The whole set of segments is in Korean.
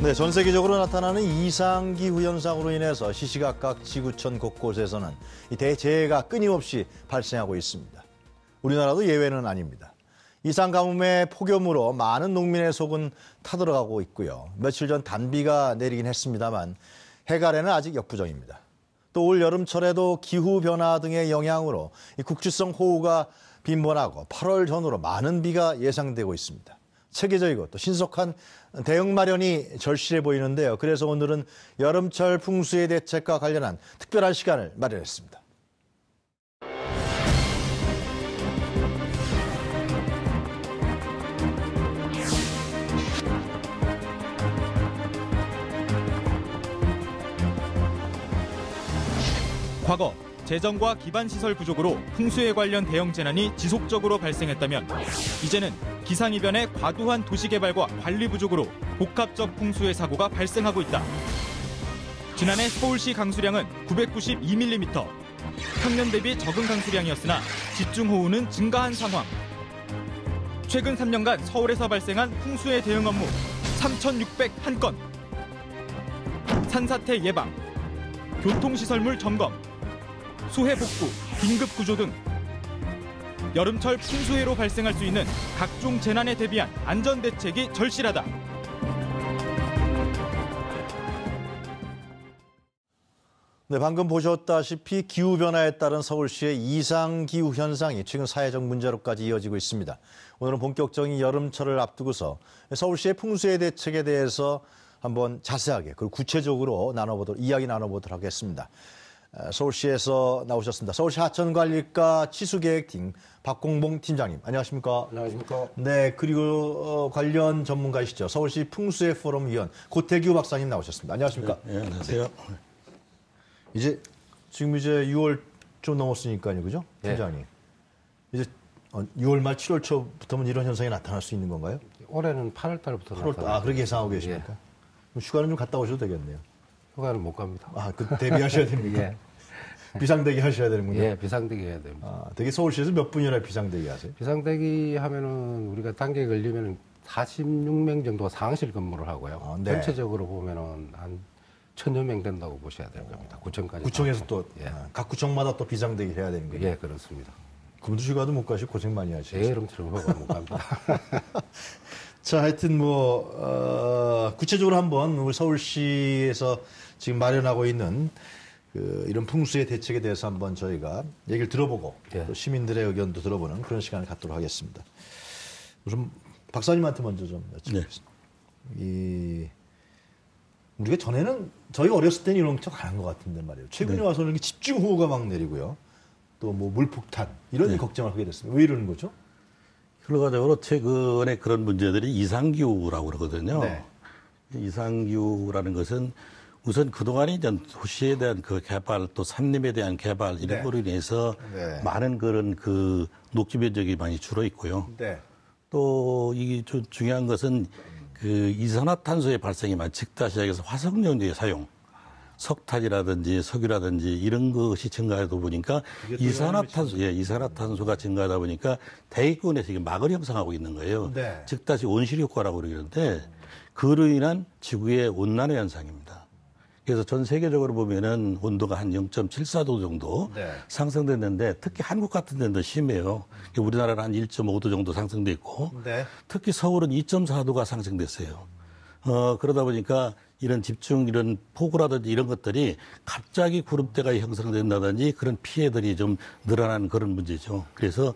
네, 전 세계적으로 나타나는 이상기후 현상으로 인해서 시시각각 지구촌 곳곳에서는 이 대재해가 끊임없이 발생하고 있습니다. 우리나라도 예외는 아닙니다. 이상 가뭄의 폭염으로 많은 농민의 속은 타들어가고 있고요. 며칠 전 단비가 내리긴 했습니다만 해갈에는 아직 역부족입니다. 또 올 여름철에도 기후변화 등의 영향으로 이 국지성 호우가 빈번하고 8월 전후로 많은 비가 예상되고 있습니다. 체계적이고 또 신속한 대응 마련이 절실해 보이는데요. 그래서 오늘은 여름철 풍수의 대책과 관련한 특별한 시간을 마련했습니다. 과거 재정과 기반시설 부족으로 풍수에 관련 대형 재난이 지속적으로 발생했다면 이제는 기상이변의 과도한 도시개발과 관리 부족으로 복합적 풍수의 사고가 발생하고 있다. 지난해 서울시 강수량은 992mm, 평년 대비 적은 강수량이었으나 집중호우는 증가한 상황. 최근 3년간 서울에서 발생한 풍수에 대응 업무 3,601건. 산사태 예방, 교통시설물 점검, 수해 복구, 긴급 구조 등 여름철 풍수해로 발생할 수 있는 각종 재난에 대비한 안전 대책이 절실하다. 네, 방금 보셨다시피 기후변화에 따른 서울시의 이상기후 현상이 최근 사회적 문제로까지 이어지고 있습니다. 오늘은 본격적인 여름철을 앞두고서 서울시의 풍수해 대책에 대해서 한번 자세하게 그리고 구체적으로 이야기 나눠보도록 하겠습니다. 서울시에서 나오셨습니다. 서울시 하천관리과 치수계획팀 박공봉 팀장님, 안녕하십니까? 안녕하십니까? 네, 그리고 관련 전문가이시죠. 서울시 풍수해 포럼 위원 고태규 박사님 나오셨습니다. 안녕하십니까? 네, 안녕하세요. 지금 이제 6월 좀 넘었으니까요, 그죠? 팀장님. 이제 6월 말 7월 초부터는 이런 현상이 나타날 수 있는 건가요? 올해는 8월 달부터 나타나요. 그렇게 예상하고 계십니까? 예. 그럼 휴가는 좀 갔다 오셔도 되겠네요. 휴가는 못 갑니다. 대비하셔야 됩니까? 예. 비상대기 하셔야 되는군요. 예, 비상대기 해야 됩니다. 되게 서울시에서 몇 분이나 비상대기 하세요? 비상대기 하면은 우리가 단계에 걸리면은 46명 정도가 상실 근무를 하고요. 네. 전체적으로 보면은 한 1,000여 명 된다고 보셔야 될 겁니다. 구청까지. 구청에서 또 각 예. 구청마다 또 비상대기 해야 되는 거예요? 예, 그렇습니다. 그분도 휴가도 못 가시고 고생 많이 하시죠. 여름처럼 휴가 못 갑니다. 자, 하여튼 구체적으로 한번 우리 서울시에서 지금 마련하고 있는 이런 풍수의 대책에 대해서 한번 저희가 얘기를 들어보고 예. 또 시민들의 의견도 들어보는 그런 시간을 갖도록 하겠습니다. 우선 박사님한테 먼저 좀 여쭤보겠습니다. 네. 우리가 전에는 저희가 어렸을 때는 이런 적 안 한 것 같은데 말이에요. 최근에 와서는 집중호우가 막 내리고요. 또 물폭탄 이런 걱정을 하게 됐습니다. 왜 이러는 거죠? 결과적으로 최근에 그런 문제들이 이상기후라고 그러거든요. 네. 이상기후라는 것은 우선 그동안에 이제 도시에 대한 그 개발 또 산림에 대한 개발 이런 거로 인해서 많은 그런 녹지 면적이 많이 줄어 있고요. 네. 또 이게 좀 중요한 것은 이산화탄소의 발생이 많이 즉다시작해서 화석연료의 사용, 석탄이라든지 석유라든지 이런 것이 증가하다 보니까 이산화탄소가 증가하다 보니까 대기권에서 이게 막을 형성하고 있는 거예요. 네. 즉 다시 온실 효과라고 그러는데 그로 인한 지구의 온난화 현상입니다. 그래서 전 세계적으로 보면은 온도가 한 0.74도 정도 상승됐는데 특히 한국 같은 데는 더 심해요. 우리나라는 한 1.5도 정도 상승돼 있고 특히 서울은 2.4도가 상승됐어요. 그러다 보니까 이런 폭우라든지 이런 것들이 갑자기 구름대가 형성된다든지 그런 피해들이 좀 늘어나는 그런 문제죠. 그래서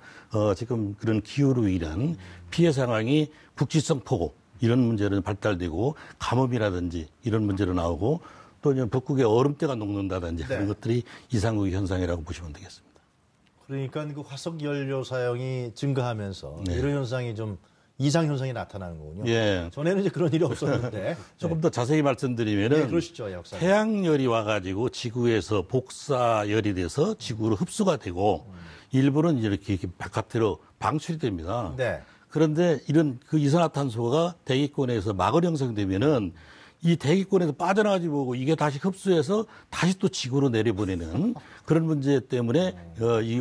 지금 그런 기후로 인한 피해 상황이 국지성 폭우 이런 문제는 발달되고 가뭄이라든지 이런 문제로 나오고 또 북극의 얼음대가 녹는다든지 그런 것들이 이상기후 현상이라고 보시면 되겠습니다. 그러니까 그 화석연료 사용이 증가하면서 이런 현상이 좀 이상 현상이 나타나는 거군요. 예. 전에는 이제 그런 일이 없었는데 조금 더 자세히 말씀드리면은 그러시죠, 역사. 태양열이 와가지고 지구에서 복사열이 돼서 지구로 흡수가 되고 일부는 이렇게 바깥으로 방출이 됩니다. 그런데 이런 이산화탄소가 대기권에서 막을 형성되면은 이 대기권에서 빠져나가지 보고 이게 다시 흡수해서 다시 또 지구로 내려보내는 그런 문제 때문에 이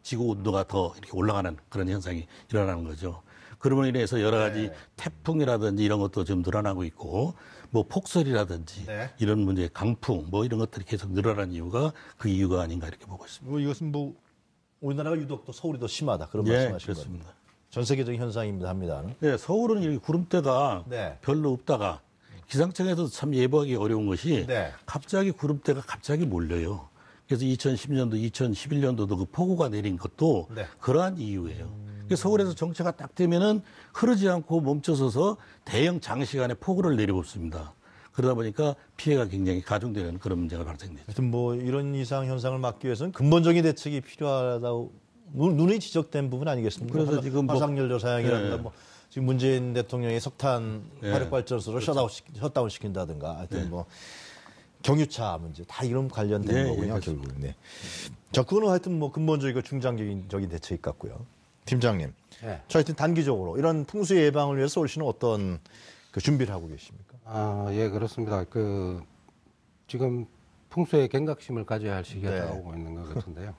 지구 온도가 더 이렇게 올라가는 그런 현상이 일어나는 거죠. 그러므로 인해서 여러 가지 태풍이라든지 이런 것도 좀 늘어나고 있고 뭐 폭설이라든지 이런 문제, 강풍 뭐 이런 것들이 계속 늘어난 이유가 그 이유가 아닌가 이렇게 보고 있습니다. 이것은 뭐 우리나라가 유독 또 서울이 더 심하다 그런 말씀하신 그렇습니다. 겁니다. 전 세계적인 현상입니다 합니다. 네, 서울은 이렇게 구름대가 별로 없다가 기상청에서도 참 예보하기 어려운 것이 갑자기 구름대가 갑자기 몰려요. 그래서 2010년도, 2011년도도 그 폭우가 내린 것도 그러한 이유예요. 그래서 서울에서 정체가 딱 되면은 흐르지 않고 멈춰서서 대형 장시간의 폭우를 내려봅습니다. 그러다 보니까 피해가 굉장히 가중되는 그런 문제가 발생되죠. 하여튼 뭐 이런 이상 현상을 막기 위해서는 근본적인 대책이 필요하다고 눈이 지적된 부분 아니겠습니까? 그래서 지금 화석연료 사용이라든가 뭐 지금 문재인 대통령이 석탄 화력발전소를 셧다운 시킨다든가 하여튼 뭐 경유차 문제 다 이런 관련된 거군요. 결국. 자, 그거는 하여튼 뭐 근본적이고 중장기적인 대책 같고요. 팀장님, 저 하여튼 단기적으로 이런 풍수 예방을 위해서 서울시는 어떤 그 준비를 하고 계십니까? 예, 그렇습니다. 지금 풍수의 경각심을 가져야 할 시기가 다가오고 있는 것 같은데요.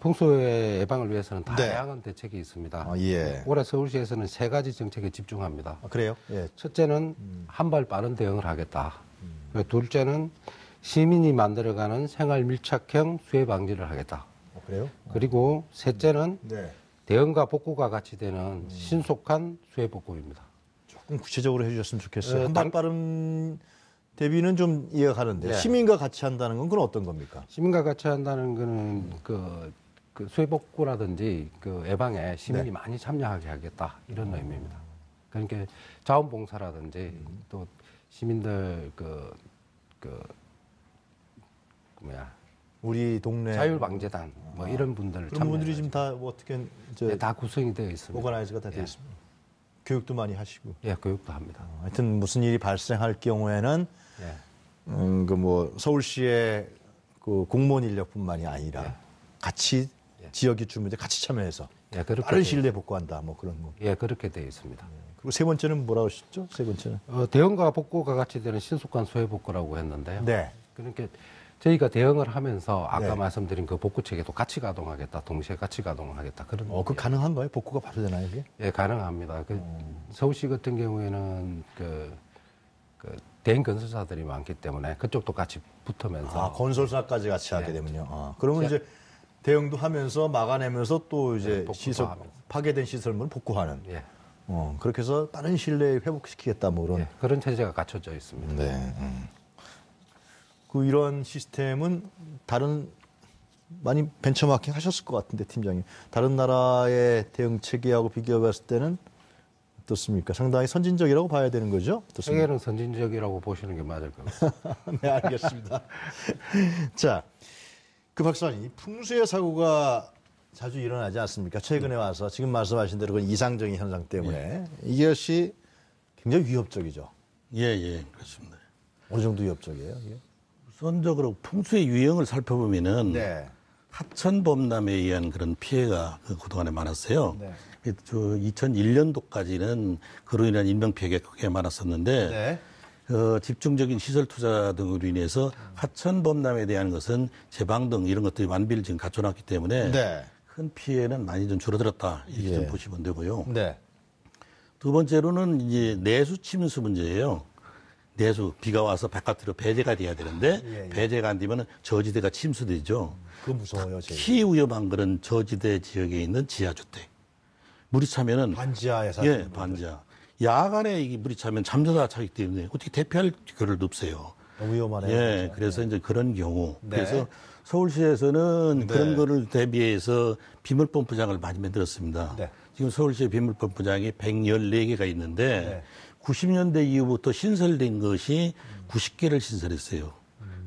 풍수의 예방을 위해서는 다양한 대책이 있습니다. 올해 서울시에서는 3가지 정책에 집중합니다. 그래요? 첫째는 한 발 빠른 대응을 하겠다. 둘째는 시민이 만들어가는 생활 밀착형 수해 방지를 하겠다. 그래요? 그리고 셋째는 대응과 복구가 같이 되는 신속한 수해 복구입니다. 조금 구체적으로 해주셨으면 좋겠어요. 한 발 빠른 대비는 좀 이해가 가는데 시민과 같이 한다는 건 그건 어떤 겁니까? 시민과 같이 한다는 거는 그 수해 복구라든지 그 예방에 시민이 많이 참여하게 하겠다 이런 의미입니다. 그러니까 자원봉사라든지 또 시민들 우리 동네 자율방재단 뭐 이런 분들 그런 분들이 지금 다 뭐 어떻게 다 구성이 되어 있습니다. 오거나이즈가 다 되어 있습니다. 교육도 많이 하시고. 교육도 합니다. 하여튼 무슨 일이 발생할 경우에는 그 뭐 서울시의 그 공무원 인력뿐만이 아니라 같이 지역이 주민들 같이 참여해서 빠른 시일 내에 복구한다. 뭐 그런 거. 그렇게 되어 있습니다. 그리고 세 번째는 뭐라고 하셨죠? 세 번째는 대응과 복구가 같이 되는 신속한 수해 복구라고 했는데요. 그러니까 저희가 대응을 하면서 아까 말씀드린 그 복구 체계도 같이 가동하겠다, 동시에 같이 가동하겠다 그런. 그 가능한 거예요? 복구가 바로 되나요, 이게? 가능합니다. 서울시 같은 경우에는 그 대형 건설사들이 많기 때문에 그쪽도 같이 붙으면서. 건설사까지 같이 하게 되면요. 그러면 이제 대응도 하면서 막아내면서 또 이제 파괴된 시설물을 복구하는. 그렇게 해서 빠른 시일 내에 회복시키겠다, 뭐 그런. 그런 체제가 갖춰져 있습니다. 이런 시스템은 많이 벤처마킹 하셨을 것 같은데, 팀장님. 다른 나라의 대응 체계하고 비교해 봤을 때는 어떻습니까? 상당히 선진적이라고 봐야 되는 거죠? 어떻습니까? 세계는 선진적이라고 보시는 게 맞을 것 같습니다. 네, 알겠습니다. 자, 그 박사님, 풍수의 사고가 자주 일어나지 않습니까? 최근에 와서 지금 말씀하신 대로 그 이상적인 현상 때문에 이것이 굉장히 위협적이죠. 그렇습니다. 어느 정도 위협적이에요? 이게? 우선적으로 풍수의 유형을 살펴보면은 하천범람에 의한 그런 피해가 그동안에 많았어요. 2001년도까지는 그로 인한 인명피해가 크게 많았었는데 집중적인 시설 투자 등으로 인해서 하천범람에 대한 것은 제방 등 이런 것들이 완비를 지금 갖춰놨기 때문에 큰 피해는 많이 좀 줄어들었다 이렇게 좀 보시면 되고요. 두 번째로는 이제 내수 침수 문제예요. 내수 비가 와서 바깥으로 배제가 돼야 되는데 배제가 안 되면 저지대가 침수되죠. 그거 무서워요. 특히 위험한 그런 저지대 지역에 있는 지하주택. 물이 차면은 반지하에 사는 반지하. 야간에 이게 물이 차면 잠자다 차기 때문에 어떻게 대피할 겨를도 없어요. 너무 위험하네요. 그래서 이제 그런 경우. 그래서 서울시에서는 그런 거를 대비해서 비물펌프장을 많이 만들었습니다. 지금 서울시의 비물펌프장이 114개가 있는데 90년대 이후부터 신설된 것이 90개를 신설했어요.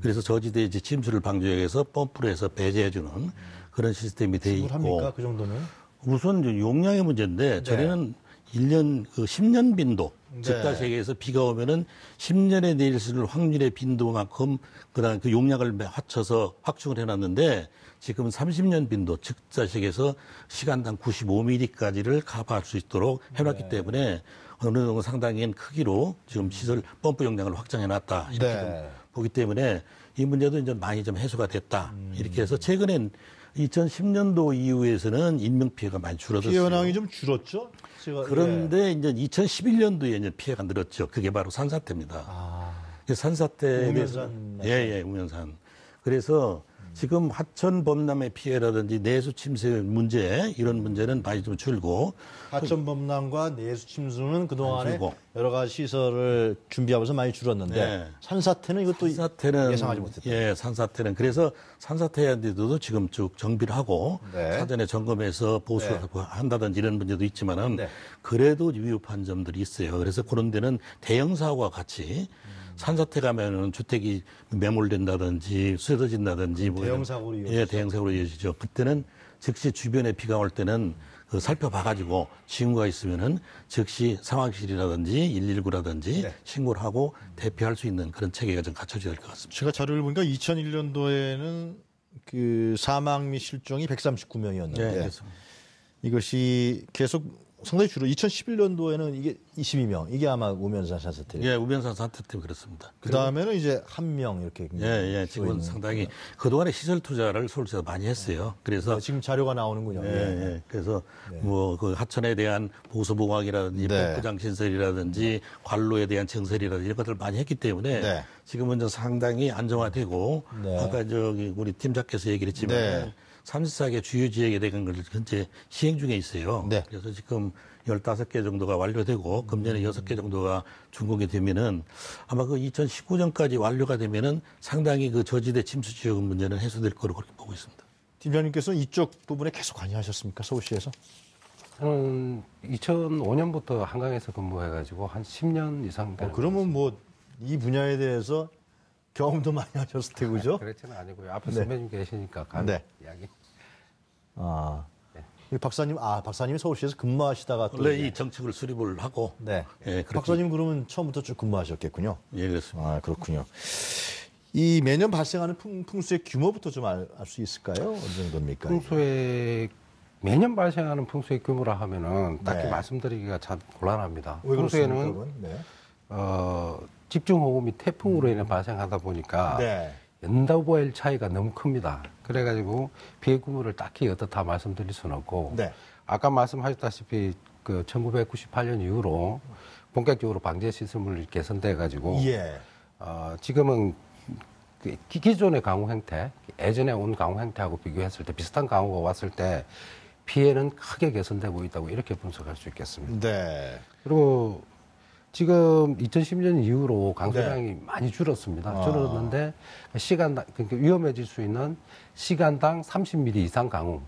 그래서 저지대 이제 침수를 방지하기 위해서 펌프를 해서 배제해주는 그런 시스템이 돼 있고. 합니까? 그 정도는? 우선 용량의 문제인데 전에는 1년 10년 빈도 즉다 세계에서 비가 오면은 10년에 내릴 수 있는 확률의 빈도만큼 그다음 그 용량을 합쳐서 확충을 해놨는데 지금 30년 빈도 즉자식에서 시간당 95mm까지를 커버할 수 있도록 해놨기 때문에 어느 정도 상당히 크기로 지금 시설 펌프 용량을 확장해놨다 이렇게 좀 보기 때문에 이 문제도 이제 많이 좀 해소가 됐다 이렇게 해서 최근엔 2010년도 이후에서는 인명피해가 많이 줄어들었어요. 피해 현황이 좀 줄었죠? 그런데 이제 2011년도에 이제 피해가 늘었죠. 그게 바로 산사태입니다. 산사태. 우면산. 예, 우면산. 그래서 지금 하천 범람의 피해라든지 내수 침수 문제 이런 문제는 많이 좀 줄고 하천 범람과 내수 침수는 그동안에 여러 가지 시설을 준비하면서 많이 줄었는데 네. 산사태는 이것도 예상하지 못했다. 예, 산사태는 그래서 산사태에도 지금 쭉 정비를 하고 네. 사전에 점검해서 보수를 한다든지 이런 문제도 있지만은 그래도 위협한 점들이 있어요. 그래서 그런 데는 대형 사고와 같이 산사태 가면은 주택이 매몰된다든지 쓰러진다든지 대형 사고로 이어지죠. 예, 대형 사고로 이어지죠. 그때는 즉시 주변에 비가 올 때는 그 살펴봐가지고 징후가 있으면은 즉시 상황실이라든지 119라든지 신고를 하고 대피할 수 있는 그런 체계가 좀 갖춰져야 될 것 같습니다. 제가 자료를 보니까 2001년도에는 그 사망 및 실종이 139명이었는데 그렇습니다. 이것이 계속 상당히 줄어. 2011년도에는 이게 22명. 이게 아마 우면산 산사태. 예, 우면산 산사태 때문에 그렇습니다. 그 다음에는 이제 1명 이렇게. 예, 지금 상당히 그동안에 시설 투자를 서울시가 많이 했어요. 그래서 지금 자료가 나오는군요. 예. 그래서 뭐 그 하천에 대한 보수보강이라든지 복구장 신설이라든지 관로에 대한 증설이라든지 이런 것들을 많이 했기 때문에 지금은 좀 상당히 안정화되고 아까 저기 우리 팀장께서 얘기를 했지만 34개 주요 지역에 대한 걸 현재 시행 중에 있어요. 그래서 지금 15개 정도가 완료되고 금년에 6개 정도가 준공이 되면은 아마 그 2019년까지 완료가 되면은 상당히 그 저지대 침수 지역 문제는 해소될 거로 그렇게 보고 있습니다. 팀장님께서는 이쪽 부분에 계속 관여하셨습니까? 서울시에서? 저는 2005년부터 한강에서 근무해가지고 한 10년 이상 되는 그러면 뭐 이 분야에 대해서 경험도 많이 하셨을 테고, 그죠? 그렇지는 아니고요. 앞에 선배님 계시니까 이야기. 박사님이 서울시에서 근무하시다가 또 원래 이 정책을 수립을 하고. 박사님 그러면 처음부터 쭉 근무하셨겠군요. 예, 그렇습니다. 그렇군요. 이 매년 발생하는 풍수의 규모부터 좀 알 수 있을까요? 어느 정도입니까? 매년 발생하는 풍수의 규모라 하면은 딱히 말씀드리기가 참 곤란합니다. 왜 풍수에는 집중호우 및 태풍으로 인해 발생하다 보니까 연도별 차이가 너무 큽니다. 그래가지고 피해 규모를 딱히 어떻다 말씀드릴 수는 없고 아까 말씀하셨다시피 그 1998년 이후로 본격적으로 방제 시스템을 개선돼가지고 지금은 기존의 강우 형태, 예전에 온 강우 형태하고 비교했을 때 비슷한 강우가 왔을 때 피해는 크게 개선되고 있다고 이렇게 분석할 수 있겠습니다. 그리고 지금 2010년 이후로 강수량이 많이 줄었습니다. 줄었는데 시간당 그러니까 위험해질 수 있는 시간당 30mm 이상 강우.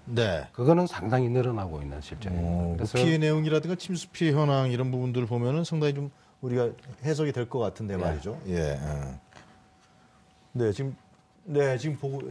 그거는 상당히 늘어나고 있는 실정입니다. 그래서 피해 내용이라든가 침수 피해 현황 이런 부분들을 보면은 상당히 좀 우리가 해석이 될 것 같은데 말이죠. 지금 보고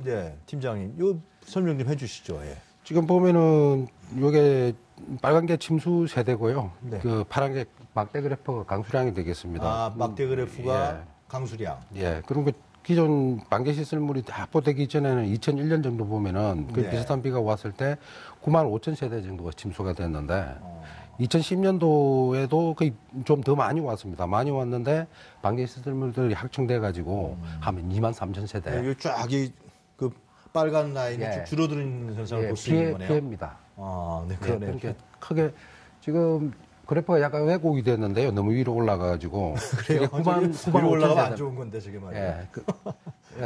팀장님 요 설명 좀 해주시죠. 지금 보면은 요게 빨간 게 침수 세대고요. 그 파란 게 막대 그래프가 강수량이 되겠습니다. 막대 그래프가 강수량. 그리고 그 기존 방제 시설물이 다 확보되기 전에는 2001년 정도 보면은 그 비슷한 비가 왔을 때 9만 5천 세대 정도가 침수가 됐는데 2010년도에도 거의 좀 더 많이 왔습니다. 많이 왔는데 방제 시설물들이 확충돼 가지고 하면 2만 3천 세대. 여기 쫙 그 빨간 라인이 쭉 줄어드는 현상을 볼 수 있는 거네요. 피해입니다. 그러네요. 그러니까 크게 지금 그래프가 약간 왜곡이 됐는데요. 너무 위로 올라가가지고. 그래요? 9만 위로 올라가면 안 좋은 건데, 저게 말이에요.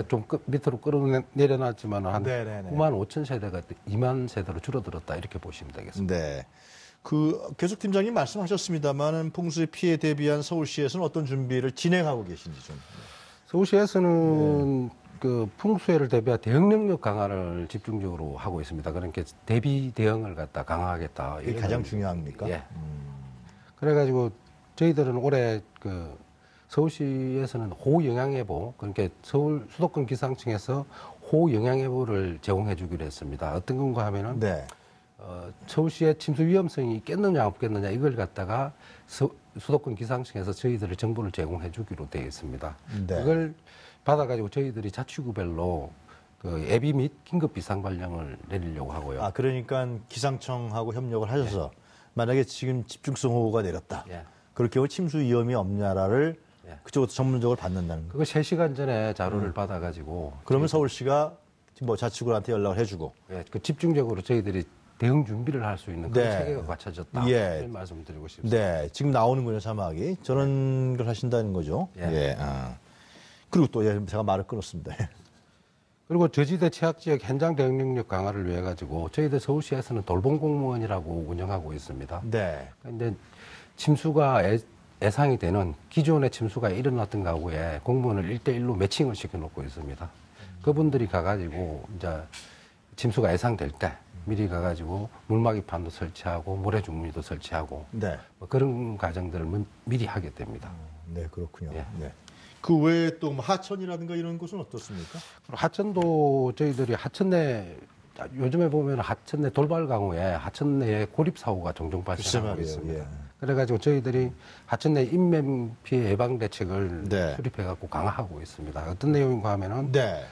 좀 밑으로 끌어내려놨지만 한 9만 5천 세대가 2만 세대로 줄어들었다 이렇게 보시면 되겠습니다. 계속 팀장님 말씀하셨습니다만은 풍수의 피해 대비한 서울시에서는 어떤 준비를 진행하고 계신지 좀. 서울시에서는 그 풍수해를 대비한 대응 능력 강화를 집중적으로 하고 있습니다. 그러니까 대비 대응을 갖다 강화하겠다. 이게 가장 중요합니까? 그래가지고 저희들은 올해 그 서울시에서는 호우 영향 예보, 그러니까 서울 수도권 기상청에서 호우 영향 예보를 제공해 주기로 했습니다. 어떤 건가 하면은 서울시의 침수 위험성이 있겠느냐 없겠느냐 이걸 갖다가 수도권 기상청에서 저희들의 정보를 제공해 주기로 되어 있습니다. 그걸 받아가지고 저희들이 자치구별로 그 예비 및 긴급 비상관령을 내리려고 하고요. 그러니까 기상청하고 협력을 하셔서 만약에 지금 집중성 호우가 내렸다. 그럴 경우 침수 위험이 없냐를 그쪽으로 전문적으로 받는다는 거예요. 그거 3시간 전에 자료를 받아가지고. 그러면 서울시가 뭐 자치구한테 연락을 해주고. 예, 그 집중적으로 저희들이 대응 준비를 할 수 있는 그런 네. 체계가 갖춰졌다. 예. 이런 말씀드리고 싶습니다. 네, 지금 나오는군요, 자막이. 저런 걸 하신다는 거죠. 예. 그리고 또 제가 말을 끊었습니다. 그리고 저지대 취약지역 현장 대응 능력 강화를 위해 가지고 저희들 서울시에서는 돌봄 공무원이라고 운영하고 있습니다. 네. 근데 침수가 예상이 되는 기존의 침수가 일어났던 가구에 공무원을 1대1로 매칭을 시켜놓고 있습니다. 그분들이 가가지고 이제 침수가 예상될 때 미리 가가지고 물막이판도 설치하고 모래주머니도 설치하고 네. 뭐 그런 과정들을 미리 하게 됩니다. 네, 그렇군요. 예. 네. 그 외에 또 뭐 하천이라든가 이런 곳은 어떻습니까? 하천도 저희들이 하천 내 요즘에 보면 하천 내 돌발 강우에 하천 내에 고립 사고가 종종 발생하고 있습니다. 예. 그래가지고 저희들이 하천 내 인명 피해 예방 대책을 네. 수립해갖고 강화하고 있습니다. 어떤 내용인가 하면은 네.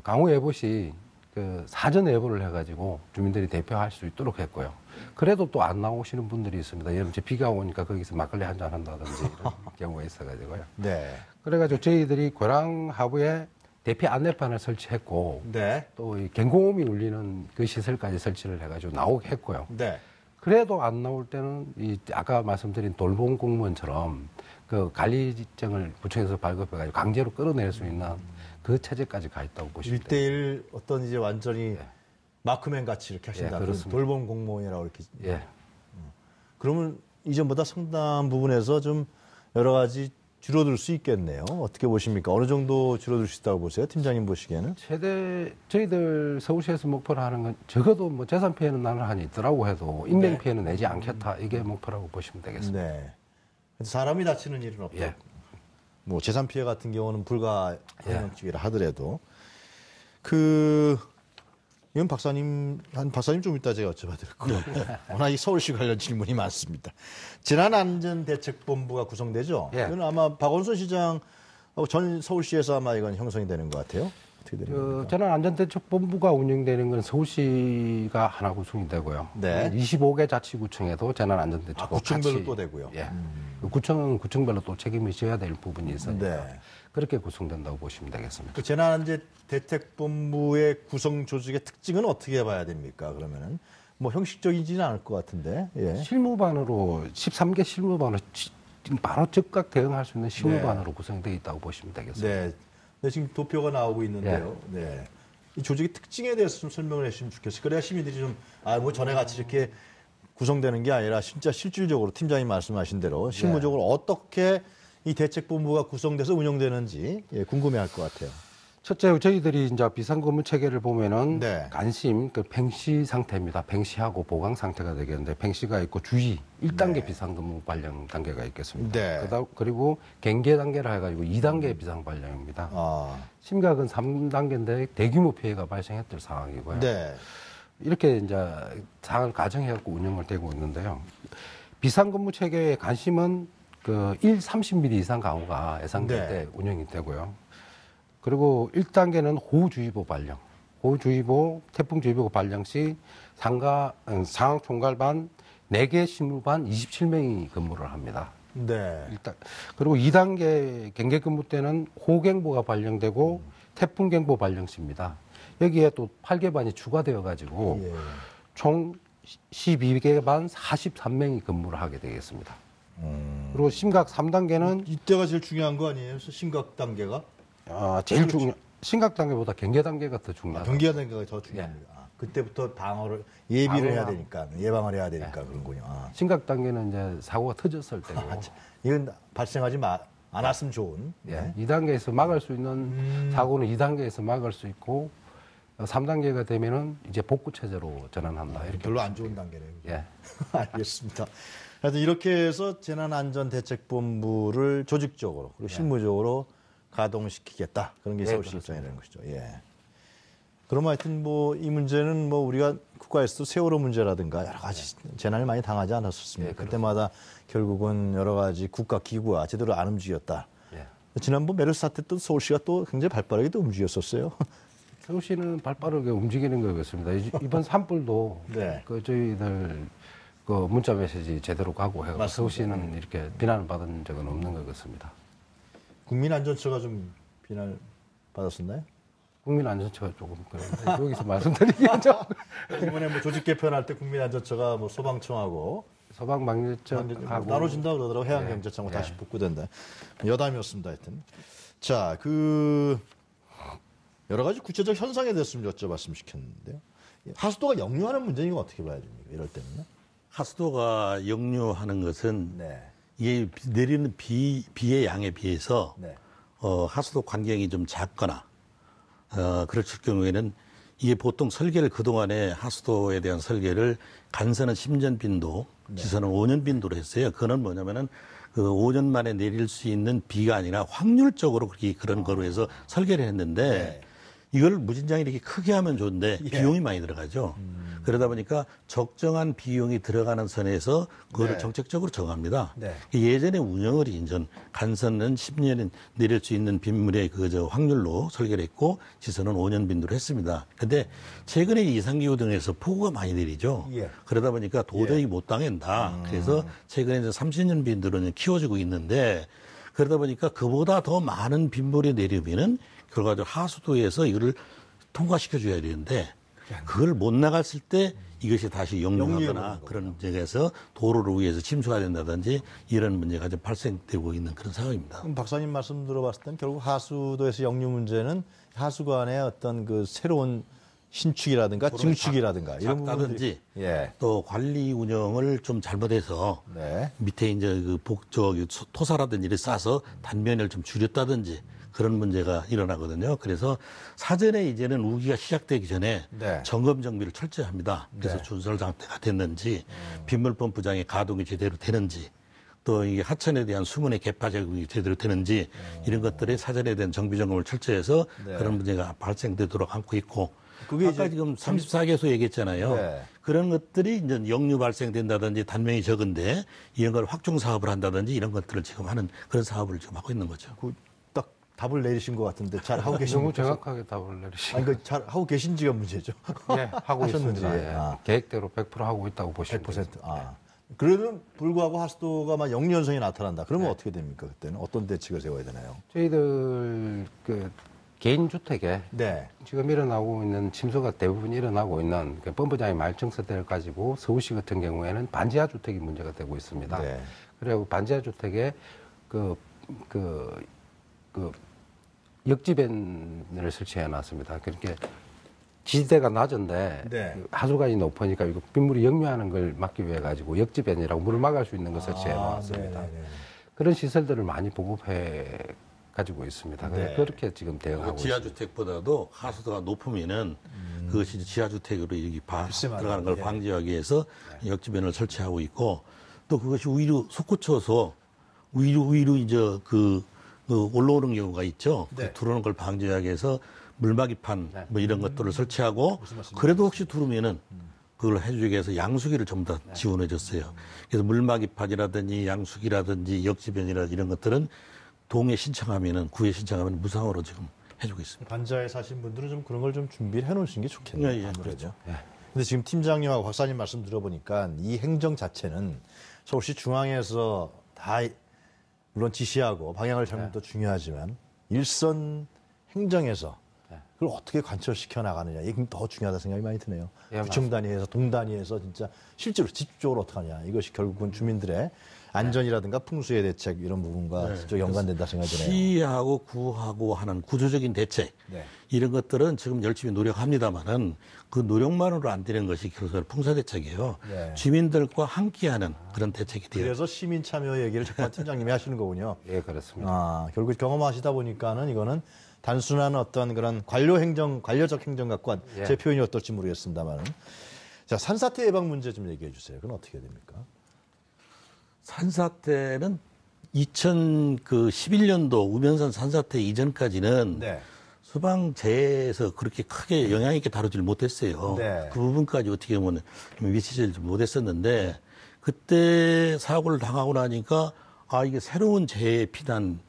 강우 예보시 그 사전 예보를 해가지고 주민들이 대표할 수 있도록 했고요. 그래도 또 안 나오시는 분들이 있습니다. 예를 들어 비가 오니까 거기서 막걸리 한잔 한다든지 이런 경우가 있어가지고요. 네. 그래가지고 저희들이 고랑 하부에 대피 안내판을 설치했고 네. 또 이 경고음이 울리는 그 시설까지 설치를 해가지고 나오게 했고요. 네. 그래도 안 나올 때는 이 아까 말씀드린 돌봄 공무원처럼 그 관리증을 구청에서 발급해가지고 강제로 끌어낼 수 있는 그 체제까지 가 있다고 보시면 돼요. 1대1 어떤 이제 완전히 마크맨 같이 이렇게 하신다. 그렇습니다. 돌봄 공무원이라고 이렇게. 예. 그러면 이전보다 상당 부분에서 좀 여러 가지 줄어들 수 있겠네요. 어떻게 보십니까? 어느 정도 줄어들 수 있다고 보세요? 팀장님 보시기에는? 최대 저희들 서울시에서 목표로 하는 건 적어도 뭐 재산 피해는 나는 있더라고 해도 인명 네. 피해는 내지 않겠다. 이게 목표라고 보시면 되겠습니다. 네. 사람이 다치는 일은 없죠. 예. 뭐 재산 피해 같은 경우는 불가 예. 형식이라 하더라도 이건 박사님 좀 이따 제가 여쭤봐드릴 거예요. 워낙 이 서울시 관련 질문이 많습니다. 재난안전대책본부가 구성되죠. 예. 이건 아마 박원순 시장 전 서울시에서 아마 이건 형성이 되는 것 같아요. 어떻게 되는 겁니까? 재난안전대책본부가 운영되는 건 서울시가 하나 구성이 되고요. 네. 25개 자치구청에도 재난안전대책본부 구청별로 또 되고요. 예. 그 구청은 구청별로 또 책임을 져야 될 부분이 있으니까 네. 그렇게 구성된다고 보시면 되겠습니다. 그 재난안전대책본부의 구성 조직의 특징은 어떻게 봐야 됩니까? 그러면은 뭐 형식적이지는 않을 것 같은데. 예. 실무반으로 13개 실무반으로 지금 바로 즉각 대응할 수 있는 실무반으로 구성되어 있다고 보시면 되겠습니다. 네. 네, 지금 도표가 나오고 있는데요. 네. 이 조직의 특징에 대해서 좀 설명을 해주시면 좋겠어요. 그래야 시민들이 좀, 뭐 전에 같이 이렇게 구성되는 게 아니라 진짜 실질적으로 팀장님 말씀하신 대로 실무적으로 어떻게 이 대책본부가 구성돼서 운영되는지 궁금해할 것 같아요. 첫째, 저희들이 이제 비상근무 체계를 보면은 네. 간심, 그 팽시 상태입니다. 팽시하고 보강 상태가 되겠는데 팽시가 있고 주의 1단계 비상근무 발령 단계가 있겠습니다. 네. 그리고 경계 단계를 해가지고 2단계 비상 발령입니다. 심각은 3단계인데 대규모 피해가 발생했던 상황이고요. 네. 이렇게 이제 상황을 가정해갖고 운영을 되고 있는데요. 비상근무 체계의 관심은 그 30mm 이상 강우가 예상될 네. 때 운영이 되고요. 그리고 1단계는 호우주의보 발령. 호우주의보, 태풍주의보 발령 시 상황총괄반 4개 실무반 27명이 근무를 합니다. 네. 그리고 2단계 경계근무 때는 호우경보가 발령되고 태풍경보 발령 시입니다. 여기에 또 8개 반이 추가되어 가지고 총 12개 반 43명이 근무를 하게 되겠습니다. 그리고 심각 3단계는 이때가 제일 중요한 거 아니에요? 심각 단계가? 제일 심각 단계보다 경계 단계가 더 중요하다. 경계 단계가 더 중요합니다. 그때부터 방어를 예비를 해야 되니까 예방을 해야 되니까 그런군요. 심각 단계는 이제 사고가 터졌을 때고 이건 발생하지 않았으면 좋은. 네. 2단계에서 막을 수 있는 사고는 2단계에서 막을 수 있고 3단계가 되면은 이제 복구 체제로 전환한다. 이렇게 별로 안 좋은 단계네요. 예. 알겠습니다. 하여튼 이렇게 해서 재난안전대책본부를 조직적으로 그리고 실무적으로 가동시키겠다. 그런 게 서울시 입장이라는 것이죠. 예. 그럼 하여튼 이 문제는 우리가 국가에서도 세월호 문제라든가 여러 가지 재난을 많이 당하지 않았었습니까? 그때마다 결국은 여러 가지 국가 기구가 제대로 안 움직였다. 지난번 메르스 사태 또 서울시가 또 굉장히 발빠르게 또 움직였었어요. 서울시는 발빠르게 움직이는 거였습니다. 이번 산불도 그 저희들 그 문자 메시지 제대로 가고 해서 서울시는 이렇게 비난을 받은 적은 없는 것 같습니다. 국민안전처가 좀 비난을 받았었나요? 국민안전처가 조금 그런데 여기서 말씀드리기는 좀 이번에 뭐 조직 개편할 때 국민안전처가 뭐 소방청하고 소방방재청하고 나눠진다 그러더라고. 해양경찰청하고 다시 복구된다. 여담이었습니다. 하여튼 자, 그 여러 가지 구체적 현상에 대해서 좀 여쭤봤으면 좋겠는데요. 하수도가 역류하는 문제는 이거 어떻게 봐야 됩니까? 이럴 때는요. 하수도가 역류하는 것은 네. 이게 내리는 비의 양에 비해서 네. 하수도 관경이 좀 작거나 그럴 경우에는 이게 보통 설계를 그동안에 하수도에 대한 설계를 간선은 10년 빈도, 지선은 5년 빈도로 했어요. 그거는 뭐냐면은 그 5년 만에 내릴 수 있는 비가 아니라 확률적으로 그렇게 그런 거로 해서 설계를 했는데 네. 이걸 무진장 이렇게 크게 하면 좋은데 비용이 많이 들어가죠. 그러다 보니까 적정한 비용이 들어가는 선에서 그거를 네. 정책적으로 정합니다. 네. 예전에 운영을 인전 간선은 10년은 내릴 수 있는 빗물의 확률로 설계를 했고 지선은 5년 빈도로 했습니다. 근데 최근에 이상기후 등에서 폭우가 많이 내리죠. 예. 그러다 보니까 도저히 못 당한다. 그래서 최근에 이제 30년 빈도로는 키워지고 있는데 그러다 보니까 그보다 더 많은 빗물이 내리면은 결과적으로 하수도에서 이거를 통과시켜줘야 되는데 그걸 못 나갔을 때 이것이 다시 역류하거나 그런 문제에서 도로를 위해서 침수가 된다든지 이런 문제가 좀 발생되고 있는 그런 상황입니다. 그럼 박사님 말씀 들어봤을 때는 결국 하수도에서 역류 문제는 하수관의 어떤 그 새로운 신축이라든가 증축이라든가 이런 작다든지 예. 또 관리 운영을 좀 잘못해서 네. 밑에 이제 그 토사라든지 이를 싸서 단면을 좀 줄였다든지 그런 문제가 일어나거든요. 그래서 사전에 이제는 우기가 시작되기 전에 네. 점검 정비를 철저히 합니다. 그래서 네. 준설 상태가 됐는지 빗물 펌프장의 가동이 제대로 되는지 또 이게 하천에 대한 수문의 개파 제공이 제대로 되는지 이런 것들의 사전에 대한 정비 점검을 철저히 해서 네. 그런 문제가 발생되도록 하고 있고 그게 아까 이제 지금 34개소 얘기했잖아요. 네. 그런 것들이 이제 역류 발생된다든지 단면이 적은데 이런 걸 확충 사업을 한다든지 이런 것들을 지금 하는 그런 사업을 지금 하고 있는 거죠. 딱 답을 내리신 것 같은데 잘 하고 계신 너무 것 같아서. 정확하게 답을 내리시고 아니, 잘 하고 계신지가 문제죠. 예, 하고 하셨는지. 있습니다. 예. 아. 계획대로 100% 하고 있다고 보시면 100%. 아. 그래도 불구하고 하수도가 막 역류 현상이 나타난다. 그러면 어떻게 됩니까? 그때는 어떤 대책을 세워야 되나요? 저희들 그 개인 주택에 네. 지금 일어나고 있는 침수가 대부분 일어나고 있는 그 펌프장의 말청서대를 가지고 서울시 같은 경우에는 반지하 주택이 문제가 되고 있습니다. 네. 그리고 반지하 주택에 역지변을 설치해 놨습니다. 그렇게 지대가 낮은데 네. 하수관이 높으니까 이거 빗물이 역류하는 걸 막기 위해 가지고 역지변이라고 물을 막을 수 있는 걸 설치해 놓았습니다. 네네네. 그런 시설들을 많이 보급해 가지고 있습니다. 네. 그렇게 지금 대응하고 있습니다. 지하주택보다도 하수도가 높으면은 그것이 지하주택으로 이렇게 들어가는 걸 예. 방지하기 위해서 역지변을 설치하고 있고 또 그것이 위로 솟구쳐서 위로 이제 올라오는 경우가 있죠. 네. 그 들어오는 걸 방지하기 위해서 물막이판 뭐 이런 것들을 설치하고 말씀이신지. 그래도 혹시 들어오면은 그걸 해주기 위해서 양수기를 전부 다 지원해 줬어요. 그래서 물막이판이라든지 양수기라든지 역지변이라든지 이런 것들은 동에 신청하면은 구에 신청하면 무상으로 지금 해주고 있습니다. 반지하에 사신 분들은 좀 그런 걸 좀 준비를 해놓으신 게 좋겠네요. 예, 예, 아무래도. 그렇죠. 근데 지금 팀장님하고 박사님 말씀 들어보니까 이 행정 자체는 서울시 중앙에서 다 물론 지시하고 방향을 잡는 것도 중요하지만 일선 행정에서 그걸 어떻게 관철시켜 나가느냐 이게 더 중요하다 생각이 많이 드네요. 예, 구청 단위에서 동 단위에서 진짜 실제로 집중적으로 어떻게 하냐 이것이 결국은 주민들의 안전이라든가 풍수의 대책 이런 부분과 직접 연관된다 생각이 드네요. 시하고 구하고 하는 구조적인 대책 네. 이런 것들은 지금 열심히 노력합니다만은 그 노력만으로 안 되는 것이 결국 풍사 대책이에요. 네. 주민들과 함께하는 그런 대책이 돼요. 그래서 시민 참여 얘기를 잠깐 팀장님이 하시는 거군요. 예, 그렇습니다. 아, 결국 경험하시다 보니까는 이거는 단순한 어떤 그런 관료적 행정 갖고 제 표현이 어떨지 모르겠습니다만은. 자, 산사태 예방 문제 좀 얘기해 주세요. 그건 어떻게 됩니까? 산사태는 2011년도 우면산 산사태 이전까지는 네. 수방재에서 그렇게 크게 영향 있게 다루질 못했어요. 네. 그 부분까지 어떻게 보면 미치질 못했었는데 그때 사고를 당하고 나니까 이게 새로운 재해 피난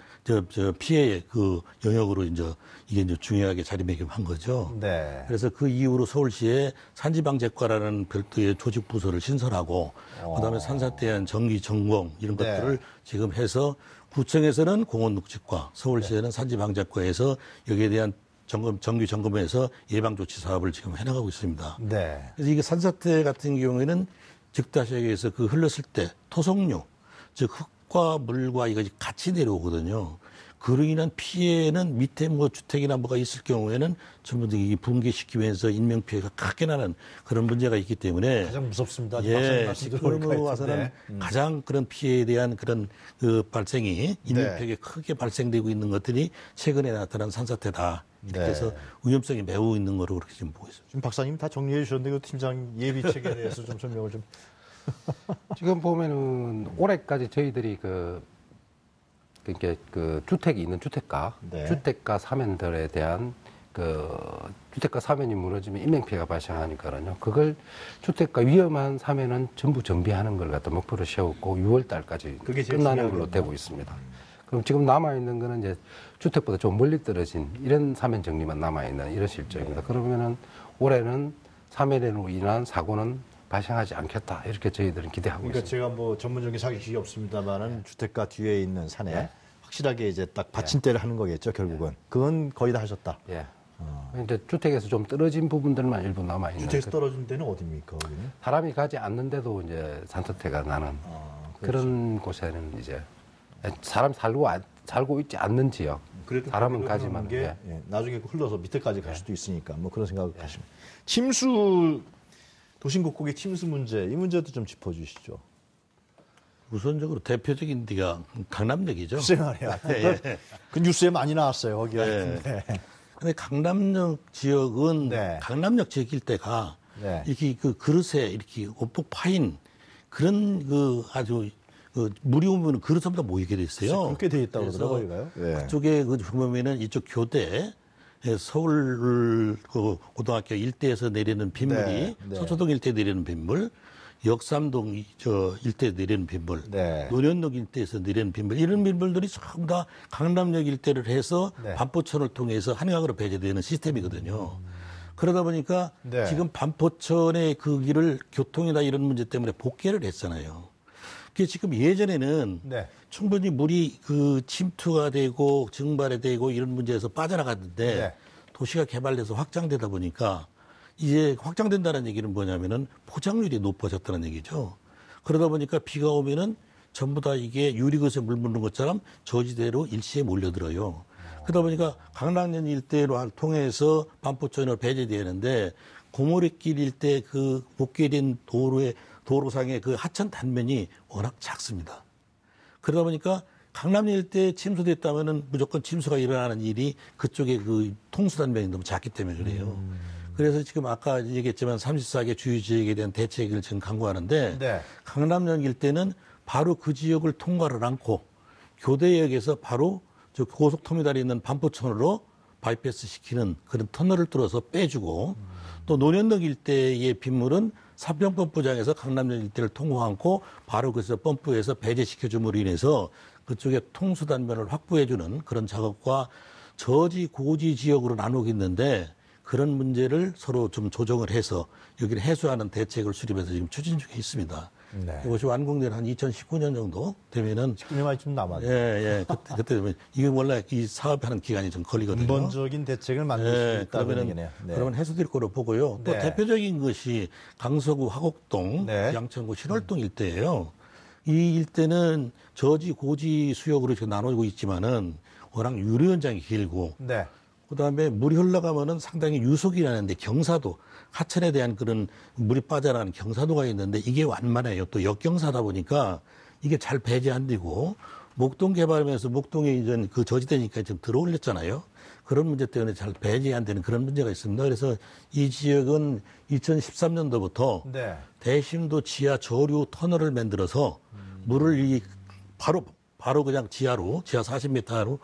피해 그 영역으로 이게 중요하게 자리매김한 거죠. 네. 그래서 그 이후로 서울시에 산지방재과라는 별도의 조직 부서를 신설하고 그다음에 산사태에 대한 정기 점검 이런 네. 것들을 지금 해서 구청에서는 공원녹지과, 서울시에는 산지방재과에서 여기에 대한 정기 점검해서 예방 조치 사업을 지금 해나가고 있습니다. 네. 그래서 이게 산사태 같은 경우에는 즉다시에서 그 흘렀을 때 토속류, 즉 흙과 물과 이것이 같이 내려오거든요. 그로 인한 피해는 밑에 뭐 주택이나 뭐가 있을 경우에는 전부 다 붕괴시키면서 인명피해가 크게 나는 그런 문제가 있기 때문에 가장 무섭습니다. 예, 지금 와서는 가장 그런 피해에 대한 그런 그 발생이 인명피해가 크게 발생되고 있는 것들이 최근에 나타난 산사태다. 이렇게 해서 위험성이 매우 있는 거로 그렇게 지금 보고 있습니다. 지금 박사님 다 정리해 주셨는데 그 팀장 예비책에 대해서 좀 설명을 좀. 지금 보면은 올해까지 저희들이 그러니까 그 주택이 있는 주택가, 주택가 사면들에 대한 그 주택가 사면이 무너지면 인명피해가 발생하니까요. 그걸 주택가 위험한 사면은 전부 정비하는 걸 갖다 목표로 세웠고 6월 달까지 끝나는 걸로 되고 있습니다. 그럼 지금 남아있는 거는 이제 주택보다 좀 멀리 떨어진 이런 사면 정리만 남아있는 이런 실정입니다. 그러면은 올해는 사면으로 인한 사고는 발생하지 않겠다. 이렇게 저희들은 기대하고 그러니까 있습니다. 제가 뭐 전문적인 사기식이 없습니다만은 주택가 뒤에 있는 산에 확실하게 이제 딱 받침대를 하는 거겠죠, 결국은. 그건 거의 다 하셨다. 예. 이제 주택에서 좀 떨어진 부분들만 일부 남아있는. 주택에서 떨어진 데는 어디입니까, 거기는? 사람이 가지 않는데도 이제 산사태가 나는 그런 곳에는 이제 사람 살고 있지 않는 지역. 사람은 가지만. 게 나중에 흘러서 밑에까지 갈 수도 있으니까 뭐 그런 생각을 하시면. 침수, 도심곡곡의 침수 문제, 이 문제도 좀 짚어주시죠. 우선적으로 대표적인 데가 강남역이죠. 글쎄 말이야. 그 뉴스에 많이 나왔어요, 거기가. 근데 강남역 지역은 강남역 지역 일대가 이렇게 그 그릇에 이렇게 오폭 파인 그런 그 아주 그 물이 오면 그릇마다 모이게 됐어요. 그렇게 돼 있다고 그러더라고요. 그쪽에 그 보면은 이쪽 교대 서울 그 고등학교 일대에서 내리는 빗물이 서초동 일대 내리는 빗물, 역삼동 일대 내리는 빗물, 논현동 일대에서 내리는 빗물 이런 빗물들이 전부 다 강남역 일대를 해서 반포천을 통해서 한강으로 배제되는 시스템이거든요. 그러다 보니까 지금 반포천의 그 길을 교통이나 이런 문제 때문에 복개를 했잖아요. 그게 지금 예전에는 충분히 물이 그 침투가 되고 증발이 되고 이런 문제에서 빠져나갔는데 도시가 개발돼서 확장되다 보니까 이제 확장된다는 얘기는 뭐냐면은 포장률이 높아졌다는 얘기죠. 그러다 보니까 비가 오면은 전부 다 이게 유리그릇에 물 묻는 것처럼 저지대로 일시에 몰려들어요. 그러다 보니까 강남역 일대로 통해서 반포천으로 배제되는데 고모리길 일대 그 복개된 도로상의 그 하천 단면이 워낙 작습니다. 그러다 보니까 강남역 일대에 침수됐다면은 무조건 침수가 일어나는 일이 그쪽에 그 통수 단면이 너무 작기 때문에 그래요. 그래서 지금 아까 얘기했지만 34개 주요 지역에 대한 대책을 지금 강구하는데 강남역 일대는 바로 그 지역을 통과를 않고 교대역에서 바로 저 고속터미널이 있는 반포천으로 바이패스 시키는 그런 터널을 뚫어서 빼주고 또 논현역 일대의 빗물은 사평펌프장에서 강남역 일대를 통과하고 바로 그래서 펌프에서 배제시켜줌으로 인해서 그쪽에 통수 단면을 확보해주는 그런 작업과 저지 고지 지역으로 나누겠는데 그런 문제를 서로 좀 조정을 해서 여기를 해소하는 대책을 수립해서 지금 추진 중에 있습니다. 이것이 완공된 한 2019년 정도 되면은 19년만이 좀 남았네요. 그때 되면 이게 원래 이 사업하는 기간이 좀 걸리거든요. 근본적인 대책을 만들 수 있다는 얘기네요. 그러면 해소될 거로 보고요. 또 대표적인 것이 강서구 화곡동, 양천구 신월동 일대예요. 이 일대는 저지 고지 수역으로 지금 나누고 있지만은 워낙 유리 현장이 길고 그다음에 물이 흘러가면은 상당히 유속이 나는데 경사도 하천에 대한 그런 물이 빠져나가는 경사도가 있는데 이게 완만해요. 또 역경사다 보니까 이게 잘 배제 안 되고 목동 개발하면서 목동에 이제 그 저지대니까 좀 들어올렸잖아요. 그런 문제 때문에 잘 배제 안 되는 그런 문제가 있습니다. 그래서 이 지역은 2013년도부터 대심도 지하 저류 터널을 만들어서 물을 바로 그냥 지하 40m로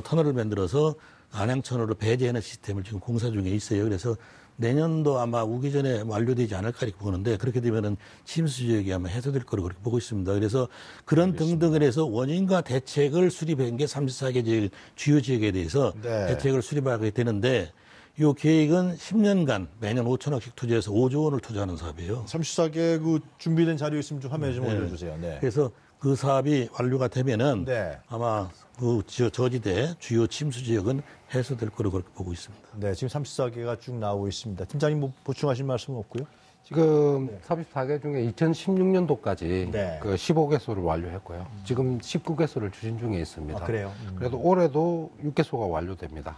터널을 만들어서 안양천으로 배제하는 시스템을 지금 공사 중에 있어요. 그래서 내년도 아마 오기 전에 완료되지 않을까 이렇게 보는데 그렇게 되면은 침수 지역이 아마 해소될 거로 그렇게 보고 있습니다. 그래서 그런 등등을 해서 원인과 대책을 수립한 게 34개 지역, 주요 지역에 대해서 대책을 수립하게 되는데 이 계획은 10년간 매년 5천억씩 투자해서 5조 원을 투자하는 사업이에요. 34개 그 준비된 자료 있으면 좀 화면에 좀 올려주세요. 그래서 그 사업이 완료가 되면은 네. 아마 그 저지대 주요 침수 지역은 해소될 거로 그렇게 보고 있습니다. 네, 지금 34개가 쭉 나오고 있습니다. 팀장님 뭐 보충하실 말씀은 없고요? 지금 34개 중에 2016년도까지 네. 그 15개소를 완료했고요. 지금 19개소를 추진 중에 있습니다. 아, 그래요? 그래도 올해도 6개소가 완료됩니다.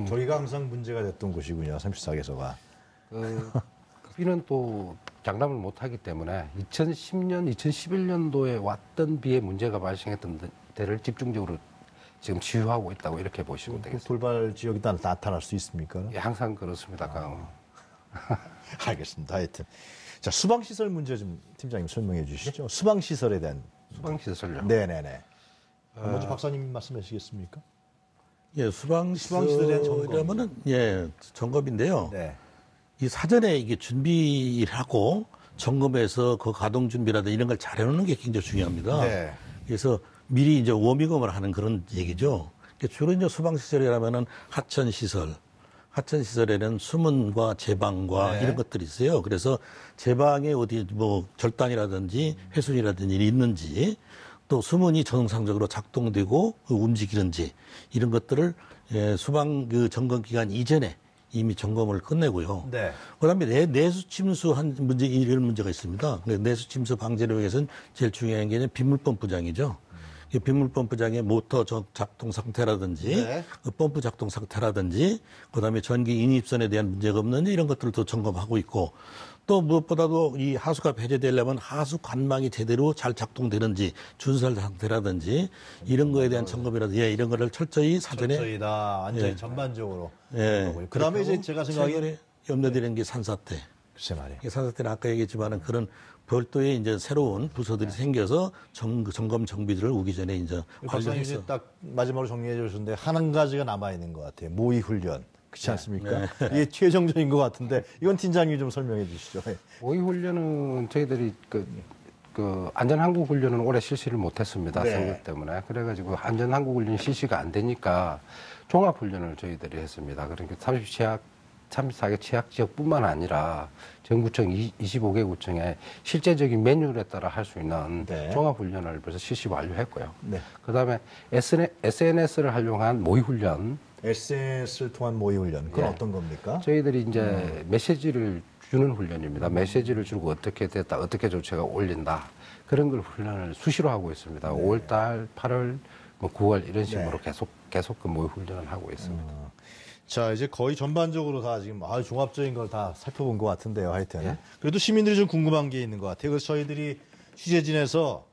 저희가 항상 문제가 됐던 곳이군요, 34개소가. 비는 또 장담을 못하기 때문에 2010년, 2011년도에 왔던 비에 문제가 발생했던 데를 집중적으로 지금 치유하고 있다고 이렇게 보시면 되겠습니다. 돌발 지역이 나타날 수 있습니까? 예, 항상 그렇습니다. 알겠습니다. 하여튼. 자, 수방시설 문제 좀 팀장님 설명해 주시죠. 수방시설에 대한. 수방시설요? 네네네. 먼저 박사님 말씀해 주시겠습니까? 예, 수방시설에 대한 수방시설이라면은, 예, 점검인데요. 네. 이 사전에 이게 준비를 하고 점검해서 그 가동 준비라든지 이런 걸 잘 해놓는 게 굉장히 중요합니다. 네. 그래서 미리 이제 워밍업을 하는 그런 얘기죠. 주로 이제 수방시설이라면은 하천시설에는 수문과 제방과 네. 이런 것들이 있어요. 그래서 제방에 어디 뭐 절단이라든지 훼손이라든지 있는지 또 수문이 정상적으로 작동되고 움직이는지 이런 것들을 수방 그 점검 기간 이전에 이미 점검을 끝내고요. 네. 그다음에 내수 침수한 문제 이런 문제가 있습니다. 내수 침수 방지를 위해서는 제일 중요한 게 빗물 펌프장이죠. 이 빗물 펌프장의 모터 작동 상태라든지 네. 그 펌프 작동 상태라든지 그다음에 전기 인입선에 대한 문제가 없는지 이런 것들도 점검하고 있고 또 무엇보다도 이 하수가 배제되려면 하수 관망이 제대로 잘 작동되는지 준설 상태라든지 이런 거에 대한 점검이라든지 이런 거를 철저히 사전에 철저히다 완전히 전반적으로. 그다음에 이제 제가 생각에 염려되는 게 산사태. 글쎄 말이에요. 산사태는 아까 얘기했지만은 그런 별도의 이제 새로운 부서들이 생겨서 점검 정비들을 오기 전에 이제 박사님 이제 완료해서 딱 마지막으로 정리해 주셨는데 한 가지가 남아 있는 것 같아요. 모의 훈련. 그렇지 않습니까? 이게 최종적인 것 같은데 이건 팀장님이 좀 설명해 주시죠. 모의 훈련은 저희들이 그 안전항공 훈련은 올해 실시를 못했습니다. 네. 선거 때문에. 그래가지고 안전항공 훈련 실시가 안 되니까 종합 훈련을 저희들이 했습니다. 그러니까 34개 취약 지역뿐만 아니라 전구청 25개 구청에 실제적인 매뉴얼에 따라 할 수 있는 네. 종합 훈련을 벌써 실시 완료했고요. 네. 그다음에 SNS를 활용한 모의 훈련. SNS를 통한 모의 훈련. 그건 예. 어떤 겁니까? 저희들이 이제 메시지를 주는 훈련입니다. 메시지를 주고 어떻게 됐다, 어떻게 조치가 올린다. 그런 걸 훈련을 수시로 하고 있습니다. 5월달, 8월, 9월 이런 식으로 계속 그 모의 훈련을 하고 있습니다. 자, 이제 거의 전반적으로 다 지금 종합적인 걸 다 살펴본 것 같은데요, 하여튼. 그래도 시민들이 좀 궁금한 게 있는 것 같아요. 그래서 저희들이 취재진에서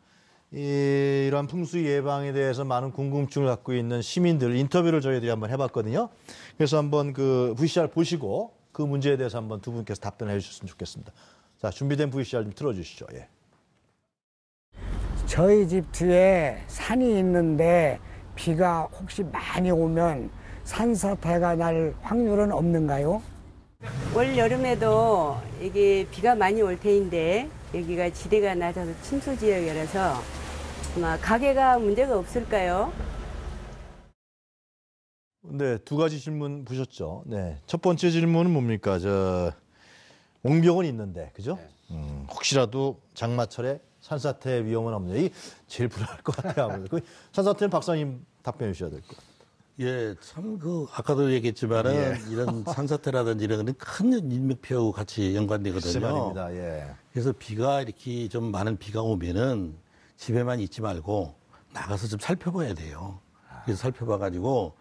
이러한 풍수 예방에 대해서 많은 궁금증을 갖고 있는 시민들 인터뷰를 저희들이 한번 해봤거든요. 그래서 한번 그 VCR 보시고 그 문제에 대해서 한번 두 분께서 답변해 주셨으면 좋겠습니다. 자, 준비된 VCR 좀 틀어주시죠. 예. 저희 집 뒤에 산이 있는데 비가 혹시 많이 오면 산사태가 날 확률은 없는가요? 올 여름에도 이게 비가 많이 올 테인데 여기가 지대가 낮아서 침수 지역이라서 아마 가게가 문제가 없을까요? 네, 두 가지 질문 보셨죠? 네. 첫 번째 질문은 뭡니까? 옹벽은 있는데, 그죠? 혹시라도 장마철에 산사태 위험은 없냐? 이 제일 불안할 것 같아요. 아무래도. 그 산사태는 박사님 답변해 주셔야 될 것 같아요. 예, 참, 아까도 얘기했지만은, 이런 산사태라든지 이런 거는 큰 인명피해하고 같이 연관되거든요. 말입니다. 예. 그래서 비가 이렇게 좀 많은 비가 오면은 집에만 있지 말고 나가서 좀 살펴봐야 돼요. 그래서 살펴봐가지고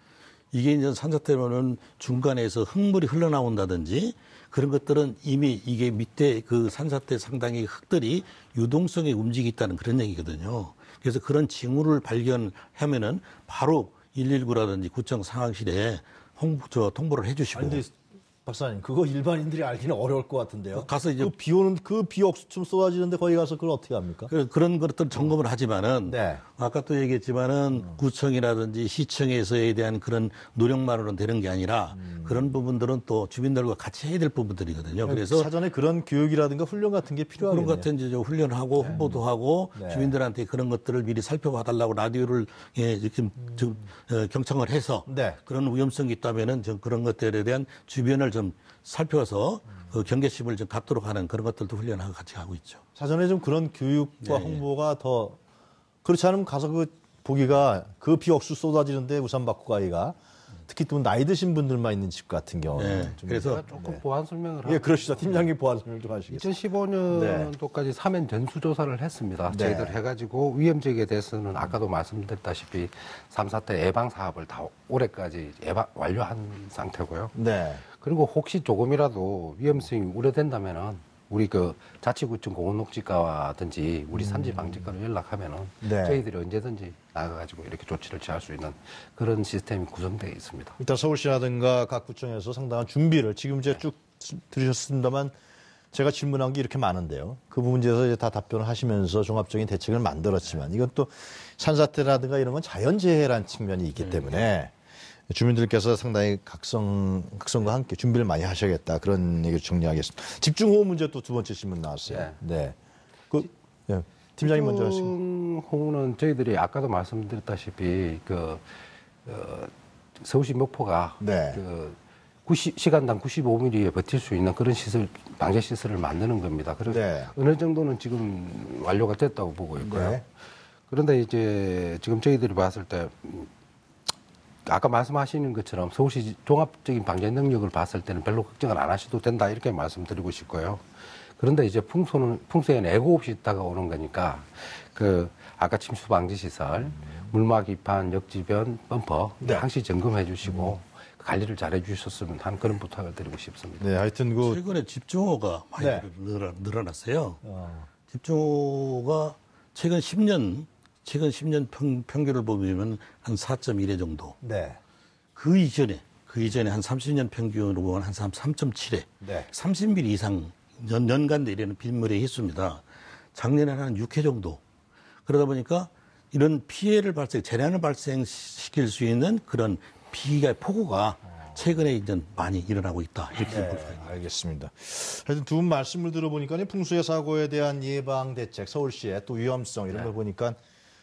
이게 이제 산사태로는 중간에서 흙물이 흘러나온다든지 그런 것들은 이미 이게 밑에 그 산사태 상당히 흙들이 유동성에 움직이 있다는 그런 얘기거든요. 그래서 그런 징후를 발견하면은 바로 119라든지 구청 상황실에 통보를 해주시고. 아니, 근데 박사님, 그거 일반인들이 알기는 어려울 것 같은데요. 가서 이제 비 오는 그 비 억수춤 쏟아지는데 거기 가서 그걸 어떻게 합니까? 그런 것들 점검을 하지만은 네. 아까 또 얘기했지만은 구청이라든지 시청에서에 대한 그런 노력만으로는 되는 게 아니라 그런 부분들은 또 주민들과 같이 해야 될 부분들이거든요. 그래서 사전에 그런 교육이라든가 훈련 같은 게 필요하겠네요. 그런 같은 이제 훈련하고 홍보도 하고 주민들한테 그런 것들을 미리 살펴봐달라고 라디오를 이렇게 좀 경청을 해서 그런 위험성이 있다면은 좀 그런 것들에 대한 주변을 좀 살펴서 그 경계심을 좀 갖도록 하는 그런 것들도 훈련하고 같이 하고 있죠. 사전에 좀 그런 교육과 홍보가 더 그렇지 않으면 가서 보기가 그 비 억수 쏟아지는데 우산 받고 가기가 특히 또 나이 드신 분들만 있는 집 같은 경우는 네. 좀 그래서 조금 보완 설명을 예, 그러시죠. 팀장님 보완 설명 좀 하시겠어요? 2015년도까지 사면 전수조사를 했습니다. 네. 저희들 해가지고 위험지역에 대해서는 아까도 말씀드렸다시피 3, 4태 예방 사업을 다 올해까지 완료한 상태고요. 네. 그리고 혹시 조금이라도 위험성이 우려된다면은 우리 자치구청 공원녹지과든지 우리 산지방지과로 연락하면은 네. 저희들이 언제든지 나가가지고 이렇게 조치를 취할 수 있는 그런 시스템이 구성되어 있습니다. 일단 서울시라든가 각 구청에서 상당한 준비를 지금 이제 쭉 들으셨습니다만 제가 질문한 게 이렇게 많은데요. 그 부분에서 이제 다 답변을 하시면서 종합적인 대책을 만들었지만 이건 또 산사태라든가 이런 건 자연재해라는 측면이 있기 때문에 주민들께서 상당히 각성과 함께 준비를 많이 하셔야겠다. 그런 얘기를 정리하겠습니다. 집중호우 문제 또 두 번째 질문 나왔어요. 네. 네. 팀장님 먼저 하시죠. 집중호우는 저희들이 아까도 말씀드렸다시피 서울시 목포가 네. 시간당 95mm에 버틸 수 있는 그런 방제 시설을 만드는 겁니다. 그래서 네. 어느 정도는 지금 완료가 됐다고 보고 있고요. 네. 그런데 이제 지금 저희들이 봤을 때 아까 말씀하시는 것처럼 서울시 종합적인 방제 능력을 봤을 때는 별로 걱정을 안 하셔도 된다 이렇게 말씀드리고 싶고요. 그런데 이제 풍수에는 예고 없이 다가오는 거니까 아까 침수 방지 시설, 물막 이판, 역지변, 범퍼 네. 항시 점검해 주시고 관리를 잘해 주셨으면 하는 그런 부탁을 드리고 싶습니다. 네, 하여튼 최근에 집중호우가 많이 네. 늘어났어요. 집중호우가 최근 10년 평균을 보면 한 4.1회 정도. 네. 그 이전에 한 30년 평균으로 보면 한 3.7회. 네. 30mm 이상 연간 내리는 빗물의 횟수입니다. 작년에는 한 6회 정도. 그러다 보니까 이런 피해를 재난을 발생시킬 수 있는 그런 비가 폭우가 최근에 이제 많이 일어나고 있다. 이렇게 볼 수 있습니다. 알겠습니다. 하여튼 두 분 말씀을 들어보니까 풍수의 사고에 대한 예방 대책, 서울시의 또 위험성 이런 걸 보니까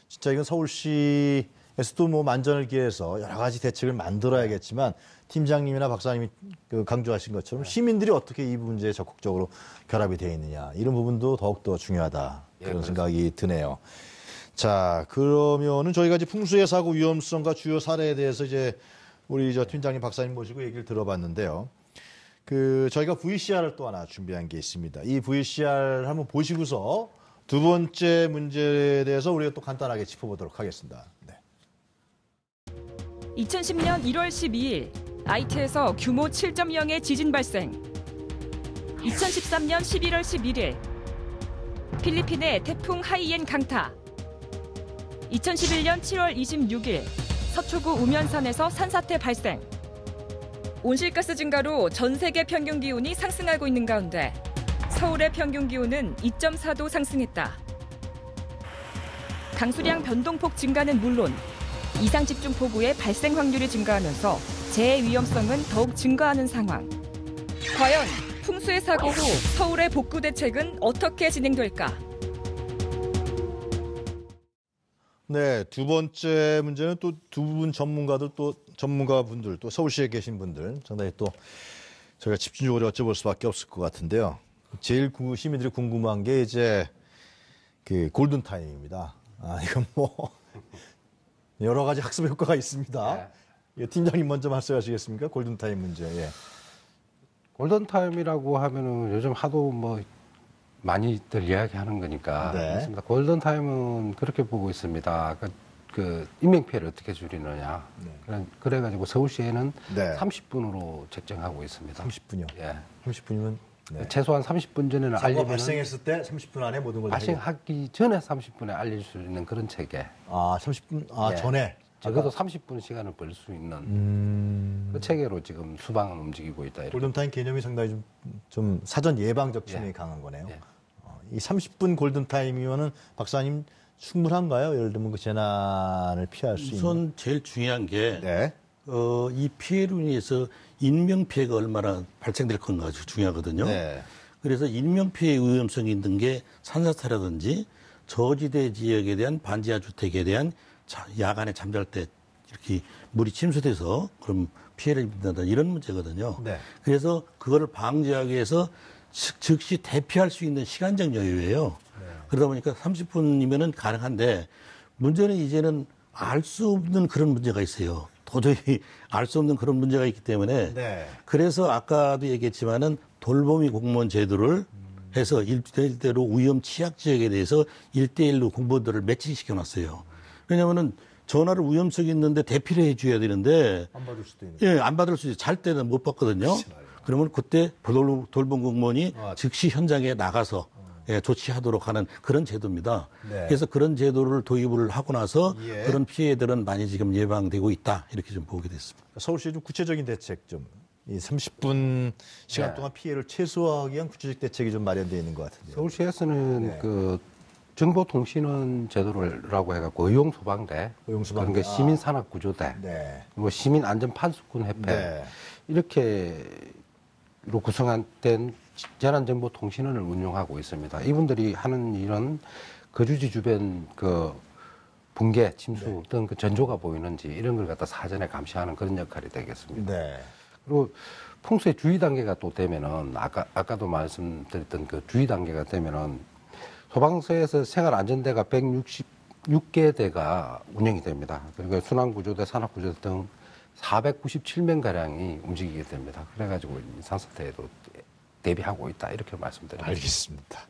진짜 이건 서울시에서도 뭐 만전을 기해서 여러 가지 대책을 만들어야겠지만 팀장님이나 박사님이 강조하신 것처럼 시민들이 어떻게 이 문제에 적극적으로 결합이 되어 있느냐 이런 부분도 더욱더 중요하다 그런 생각이 드네요. 자, 그러면은 저희가 이제 풍수의 사고 위험성과 주요 사례에 대해서 이제 우리 팀장님 박사님 모시고 얘기를 들어봤는데요. 저희가 VCR을 또 하나 준비한 게 있습니다. 이 VCR 한번 보시고서 두 번째 문제에 대해서 우리가 또 간단하게 짚어보도록 하겠습니다. 네. 2010년 1월 12일 아이트에서 규모 7.0의 지진 발생. 2013년 11월 11일 필리핀의 태풍 하이엔 강타. 2011년 7월 26일 서초구 우면산에서 산사태 발생. 온실가스 증가로 전 세계 평균 기온이 상승하고 있는 가운데 서울의 평균 기온은 2.4도 상승했다. 강수량 변동폭 증가는 물론 이상 집중 폭우의 발생 확률이 증가하면서 재해 위험성은 더욱 증가하는 상황. 과연 풍수의 사고 후 서울의 복구 대책은 어떻게 진행될까? 네, 두 번째 문제는 또 두 분 전문가분들 또 서울시에 계신 분들 상당히 또 저희가 집중적으로 여쭤볼 수밖에 없을 것 같은데요. 제일 시민들이 궁금한 게 이제 골든 타임입니다. 이건 뭐 여러 가지 학습 효과가 있습니다. 네. 팀장님 먼저 말씀하시겠습니까? 골든 타임 문제. 예. 골든 타임이라고 하면은 요즘 하도 많이들 이야기하는 거니까. 네. 그렇습니다. 골든 타임은 그렇게 보고 있습니다. 인명 피해를 어떻게 줄이느냐. 네. 그래가지고 서울시에는 네. 30분으로 책정하고 있습니다. 30분이요? 예. 30분이면 네. 최소한 30분 전에는 알리면 발생했을 때 30분 안에 모든 걸 발생하기 전에 30분에 알릴 수 있는 그런 체계. 30분 예. 전에. 적어도 30분 시간을 벌 수 있는 그 체계로 지금 수방은 움직이고 있다. 골든타임 개념이 상당히 좀 사전 예방적 측면이 강한 거네요. 예. 이 30분 골든타임이면은 박사님 충분한가요? 예를 들면 재난을 피할 수 있는. 우선 제일 중요한 게 네. 이 피해로 인해서 인명피해가 얼마나 발생될 건가가 중요하거든요. 네. 그래서 인명피해 위험성이 있는 게 산사태라든지 저지대 지역에 대한 반지하 주택에 대한 야간에 잠잘 때 이렇게 물이 침수돼서 그럼 피해를 입는다 이런 문제거든요. 네. 그래서 그거를 방지하기 위해서 즉시 대피할 수 있는 시간적 여유예요. 네. 그러다 보니까 30분이면은 가능한데 문제는 이제는 알 수 없는 그런 문제가 있어요. 도저히 알 수 없는 그런 문제가 있기 때문에 네. 그래서 아까도 얘기했지만은 돌보미 공무원 제도를 해서 일대일대로 위험 취약 지역에 대해서 1대1로 공무원들을 매칭시켜 놨어요. 왜냐하면은 전화를 위험성이 있는데 대피를 해줘야 되는데 안 받을 수도 있는. 예, 안 받을 수 있어요. 잘 때는 못 받거든요. 그러면 그때 돌봄 공무원이 즉시 현장에 나가서 예, 조치하도록 하는 그런 제도입니다. 네. 그래서 그런 제도를 도입을 하고 나서 예. 그런 피해들은 많이 지금 예방되고 있다 이렇게 좀 보게 됐습니다. 서울시의 좀 구체적인 대책 좀. 이 30분 시간 동안 피해를 최소화하기 위한 구체적 대책이 좀 마련되어 있는 것 같은데요. 서울시에서는 그 정보통신원 제도라고 해갖고 의용소방대, 그러니까 시민산업구조대, 네. 그리고 시민안전판수꾼협회 네. 이렇게로 구성된 재난정보통신원을 운영하고 있습니다. 이분들이 하는 일은 거주지 주변 그 붕괴, 침수 등 그 전조가 보이는지 이런 걸 갖다 사전에 감시하는 그런 역할이 되겠습니다. 네. 그리고 풍수의 주의 단계가 또 되면은 아까도 말씀드렸던 그 주의 단계가 되면은 소방서에서 생활안전대가 166개 대가 운영이 됩니다. 그러니까 순환구조대, 산업구조대 등 497명 가량이 움직이게 됩니다. 그래가지고 산사태에도 대비하고 있다 이렇게 말씀드립니다. 알겠습니다.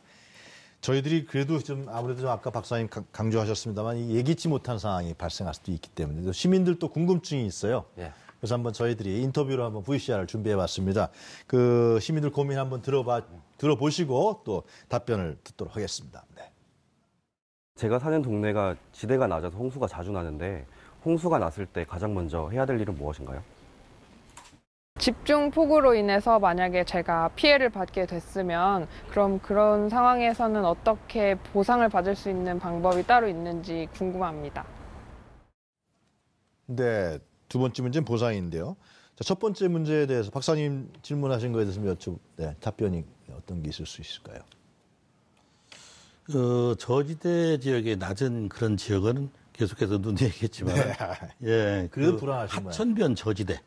저희들이 그래도 좀 아무래도 좀 아까 박사님 강조하셨습니다만 이 예기치 못한 상황이 발생할 수도 있기 때문에 시민들도 궁금증이 있어요. 예. 그래서 한번 저희들이 인터뷰로 한번 VCR을 준비해봤습니다. 그 시민들 고민 한번 들어보시고 또 답변을 듣도록 하겠습니다. 네. 제가 사는 동네가 지대가 낮아서 홍수가 자주 나는데 홍수가 났을 때 가장 먼저 해야 될 일은 무엇인가요? 집중 폭우로 인해서 만약에 제가 피해를 받게 됐으면 그럼 그런 상황에서는 어떻게 보상을 받을 수 있는 방법이 따로 있는지 궁금합니다. 네, 두 번째 문제는 보상인데요. 자, 첫 번째 문제에 대해서 박사님 질문하신 거에 대해서 답변이 어떤 게 있을 수 있을까요? 저지대 지역의 낮은 그런 지역은 계속해서 눈여기겠지만, 예, 그래도 불안하신 거예요. 하천변 저지대.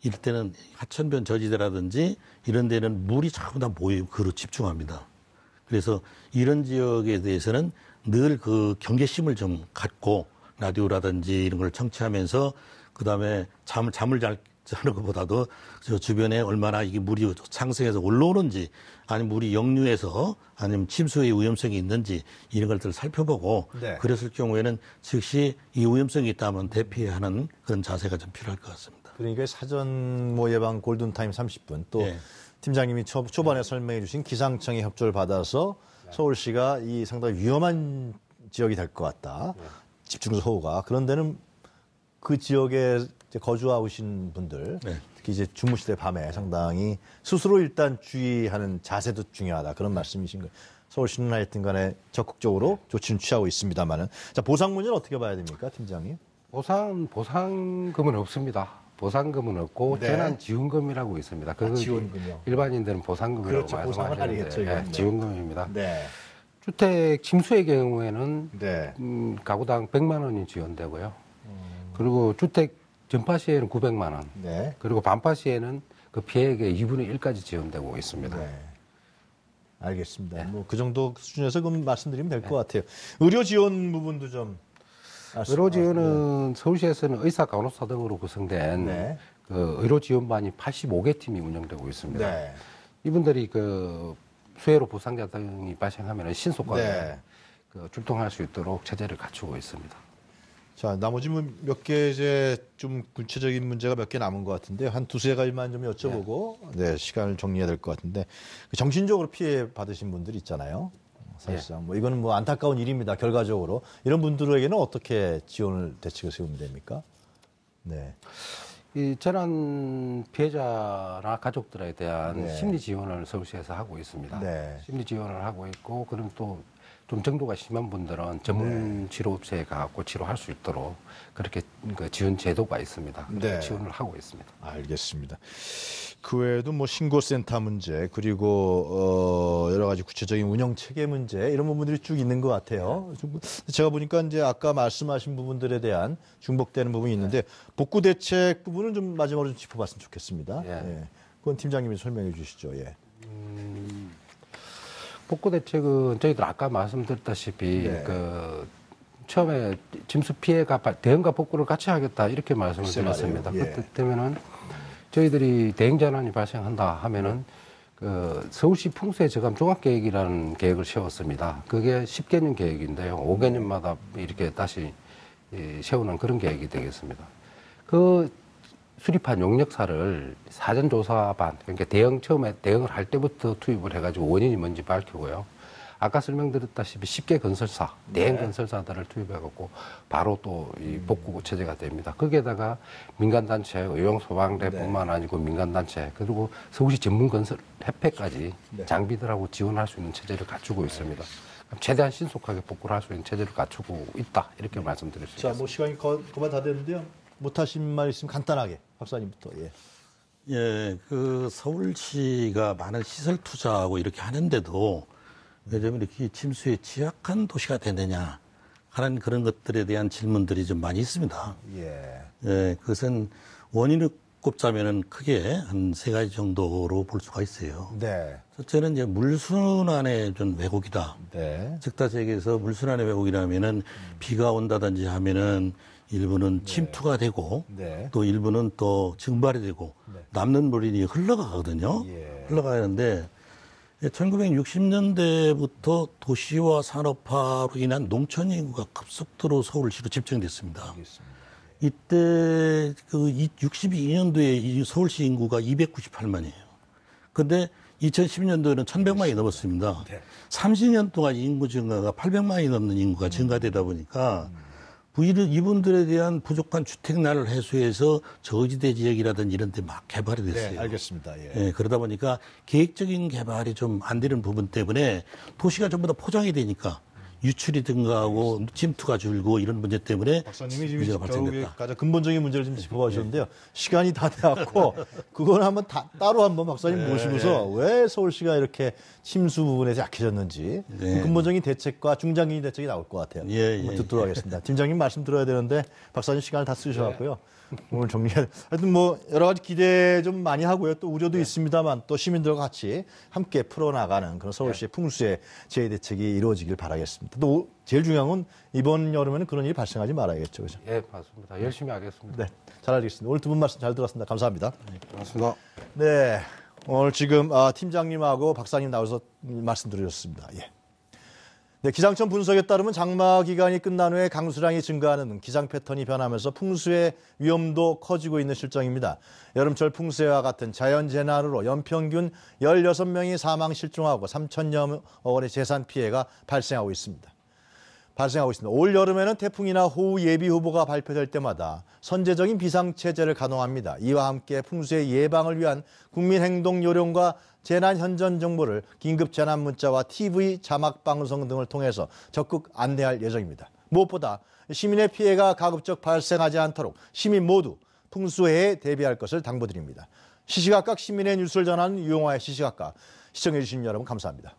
이럴 때는 하천변 저지대라든지 이런 데는 물이 전부 다 모여 그로 집중합니다. 그래서 이런 지역에 대해서는 늘 그 경계심을 좀 갖고 라디오라든지 이런 걸 청취하면서 그다음에 잠을 잘 자는 것보다도 저 주변에 얼마나 이게 물이 상승해서 올라오는지 아니면 물이 역류해서 아니면 침수의 위험성이 있는지 이런 것들을 살펴보고 네. 그랬을 경우에는 즉시 이 위험성이 있다면 대피해야 하는 그런 자세가 좀 필요할 것 같습니다. 그러니까 사전 예방 골든타임 30분 또 예. 팀장님이 초반에 설명해 주신 기상청의 협조를 받아서 서울시가 이 상당히 위험한 지역이 될 것 같다. 집중소우가. 그런 데는 그 지역에 이제 거주하고 계신 분들 특히 이제 주무시대 밤에 상당히 스스로 일단 주의하는 자세도 중요하다. 그런 말씀이신 거예요. 서울시는 하여튼 간에 적극적으로 조치는 취하고 있습니다만은. 자, 보상 문제는 어떻게 봐야 됩니까, 팀장님? 보상금은 없습니다. 보상금은 없고 네. 재난지원금이라고 있습니다. 지원금이요. 일반인들은 보상금이라고 그렇죠. 보상을 말씀하시는데 하겠죠, 지원금입니다. 네. 주택 침수의 경우에는 네. 가구당 100만 원이 지원되고요. 그리고 주택 전파 시에는 900만 원. 네. 그리고 반파 시에는 그 피해액의 2분의 1까지 지원되고 있습니다. 네. 알겠습니다. 뭐 그 정도 수준에서 그럼 말씀드리면 될 것 같아요. 의료 지원 부분도 좀. 의료 지원은 서울시에서는 의사, 간호사 등으로 구성된 네. 그 의료 지원반이 85개 팀이 운영되고 있습니다. 네. 이분들이 그 수해로 부상자 등이 발생하면 신속하게 네. 그 출동할 수 있도록 체제를 갖추고 있습니다. 자, 나머지 몇 개 이제 좀 구체적인 문제가 몇 개 남은 것 같은데 한 두세 가지만 좀 여쭤보고 네, 시간을 정리해야 될 것 같은데 정신적으로 피해 받으신 분들 있잖아요. 사실상 뭐 이거는 뭐 안타까운 일입니다. 결과적으로 이런 분들에게는 어떻게 지원을 대책을 세우면 됩니까? 네. 이 재난 피해자나 가족들에 대한 네. 심리 지원을 서울시에서 하고 있습니다. 네. 심리 지원을 하고 있고 그럼 또 좀 정도가 심한 분들은 전문 치료업체에 가고 치료할 수 있도록 그렇게 그 지원 제도가 있습니다. 그렇게 네. 지원을 하고 있습니다. 알겠습니다. 그 외에도 뭐 신고센터 문제 그리고 여러 가지 구체적인 운영 체계 문제 이런 부분들이 쭉 있는 것 같아요. 제가 보니까 이제 아까 말씀하신 부분들에 대한 중복되는 부분이 있는데 복구 대책 부분은 좀 마지막으로 좀 짚어봤으면 좋겠습니다. 예. 그건 팀장님이 설명해 주시죠. 예. 복구 대책은 저희들 아까 말씀드렸다시피 네. 그 처음에 침수 피해가 대응과 복구를 같이 하겠다 이렇게 말씀을 드렸습니다. 예. 그때 때문에는 저희들이 대응 재난이 발생한다 하면은 그 서울시 풍수해 저감 종합계획이라는 계획을 세웠습니다. 그게 10개년 계획인데요. 5개년마다 이렇게 다시 세우는 그런 계획이 되겠습니다. 그 수립한 용역사를 사전조사반, 그러니까 처음에 대응을 할 때부터 투입을 해가지고 원인이 뭔지 밝히고요. 아까 설명드렸다시피 10개 건설사, 대형 건설사들을 투입해갖고 바로 또 이 복구 체제가 됩니다. 거기에다가 민간단체, 의용소방대뿐만 아니고 민간단체, 그리고 서울시 전문건설협회까지 장비들하고 지원할 수 있는 체제를 갖추고 있습니다. 최대한 신속하게 복구를 할 수 있는 체제를 갖추고 있다. 이렇게 말씀드릴 수 있습니다. 자, 뭐 시간이 그만 다 됐는데요. 못하신 말 있으면 간단하게 박사님부터. 예. 예, 그 서울시가 많은 시설 투자하고 이렇게 하는데도 왜냐면 이렇게 침수에 취약한 도시가 되느냐 하는 그런 것들에 대한 질문들이 좀 많이 있습니다. 예. 예, 그것은 원인을 꼽자면은 크게 한 3가지 정도로 볼 수가 있어요. 네. 첫째는 이제 물순환의 좀 왜곡이다. 네. 즉 다시 얘기해서 물순환의 왜곡이라면은 비가 온다든지 하면은 일부는 침투가 되고 또 일부는 또 증발이 되고 남는 물이 흘러가거든요. 흘러가는데 1960년대부터 도시화 산업화로 인한 농촌 인구가 급속도로 서울시로 집중됐습니다. 이때 그 62년도에 서울시 인구가 298만이에요. 근데 2010년도에는 1,100만이 넘었습니다. 30년 동안 인구 증가가 800만이 넘는 인구가 증가되다 보니까 이분들에 대한 부족한 주택난을 해소해서 저지대 지역이라든지 이런 데 막 개발이 됐어요. 네, 알겠습니다. 예. 예, 그러다 보니까 계획적인 개발이 좀 안 되는 부분 때문에 도시가 전부 다 포장이 되니까 유출이 증가하고 침투가 줄고 이런 문제 때문에 박사님이 문제가 지금 발생됐다. 가장 근본적인 문제를 좀 짚어봐 주셨는데요. 시간이 다 돼갖고 그건 한번 따로 한번 박사님 모시고서 왜 서울시가 이렇게 침수 부분에서 약해졌는지 그 근본적인 대책과 중장기 대책이 나올 것 같아요. 한번 듣도록 하겠습니다. 팀장님 말씀 들어야 되는데 박사님 시간을 다 쓰셔갖고요. 오늘 정리해. 하여튼 뭐 여러 가지 기대 좀 많이 하고요. 또 우려도 있습니다만 또 시민들과 같이 함께 풀어나가는 그런 서울시의 풍수의 재해 대책이 이루어지길 바라겠습니다. 또 제일 중요한 건 이번 여름에는 그런 일이 발생하지 말아야겠죠. 그죠? 예, 맞습니다. 열심히 하겠습니다. 네, 잘 알겠습니다. 오늘 두 분 말씀 잘 들었습니다. 감사합니다. 네, 고맙습니다. 네, 오늘 지금 팀장님하고 박사님 나와서 말씀 드렸습니다. 예. 네, 기상청 분석에 따르면 장마 기간이 끝난 후에 강수량이 증가하는 등 기상 패턴이 변하면서 풍수의 위험도 커지고 있는 실정입니다. 여름철 풍수해와 같은 자연재난으로 연평균 16명이 사망 실종하고 3천여 원의 재산 피해가 발생하고 있습니다. 올 여름에는 태풍이나 호우 예비 후보가 발표될 때마다 선제적인 비상체제를 가동합니다. 이와 함께 풍수의 예방을 위한 국민행동 요령과 재난 현전 정보를 긴급 재난 문자와 TV 자막 방송 등을 통해서 적극 안내할 예정입니다. 무엇보다 시민의 피해가 가급적 발생하지 않도록 시민 모두 풍수해에 대비할 것을 당부드립니다. 시시각각 시민의 뉴스를 전하는 유용화의 시시각각 시청해주신 여러분 감사합니다.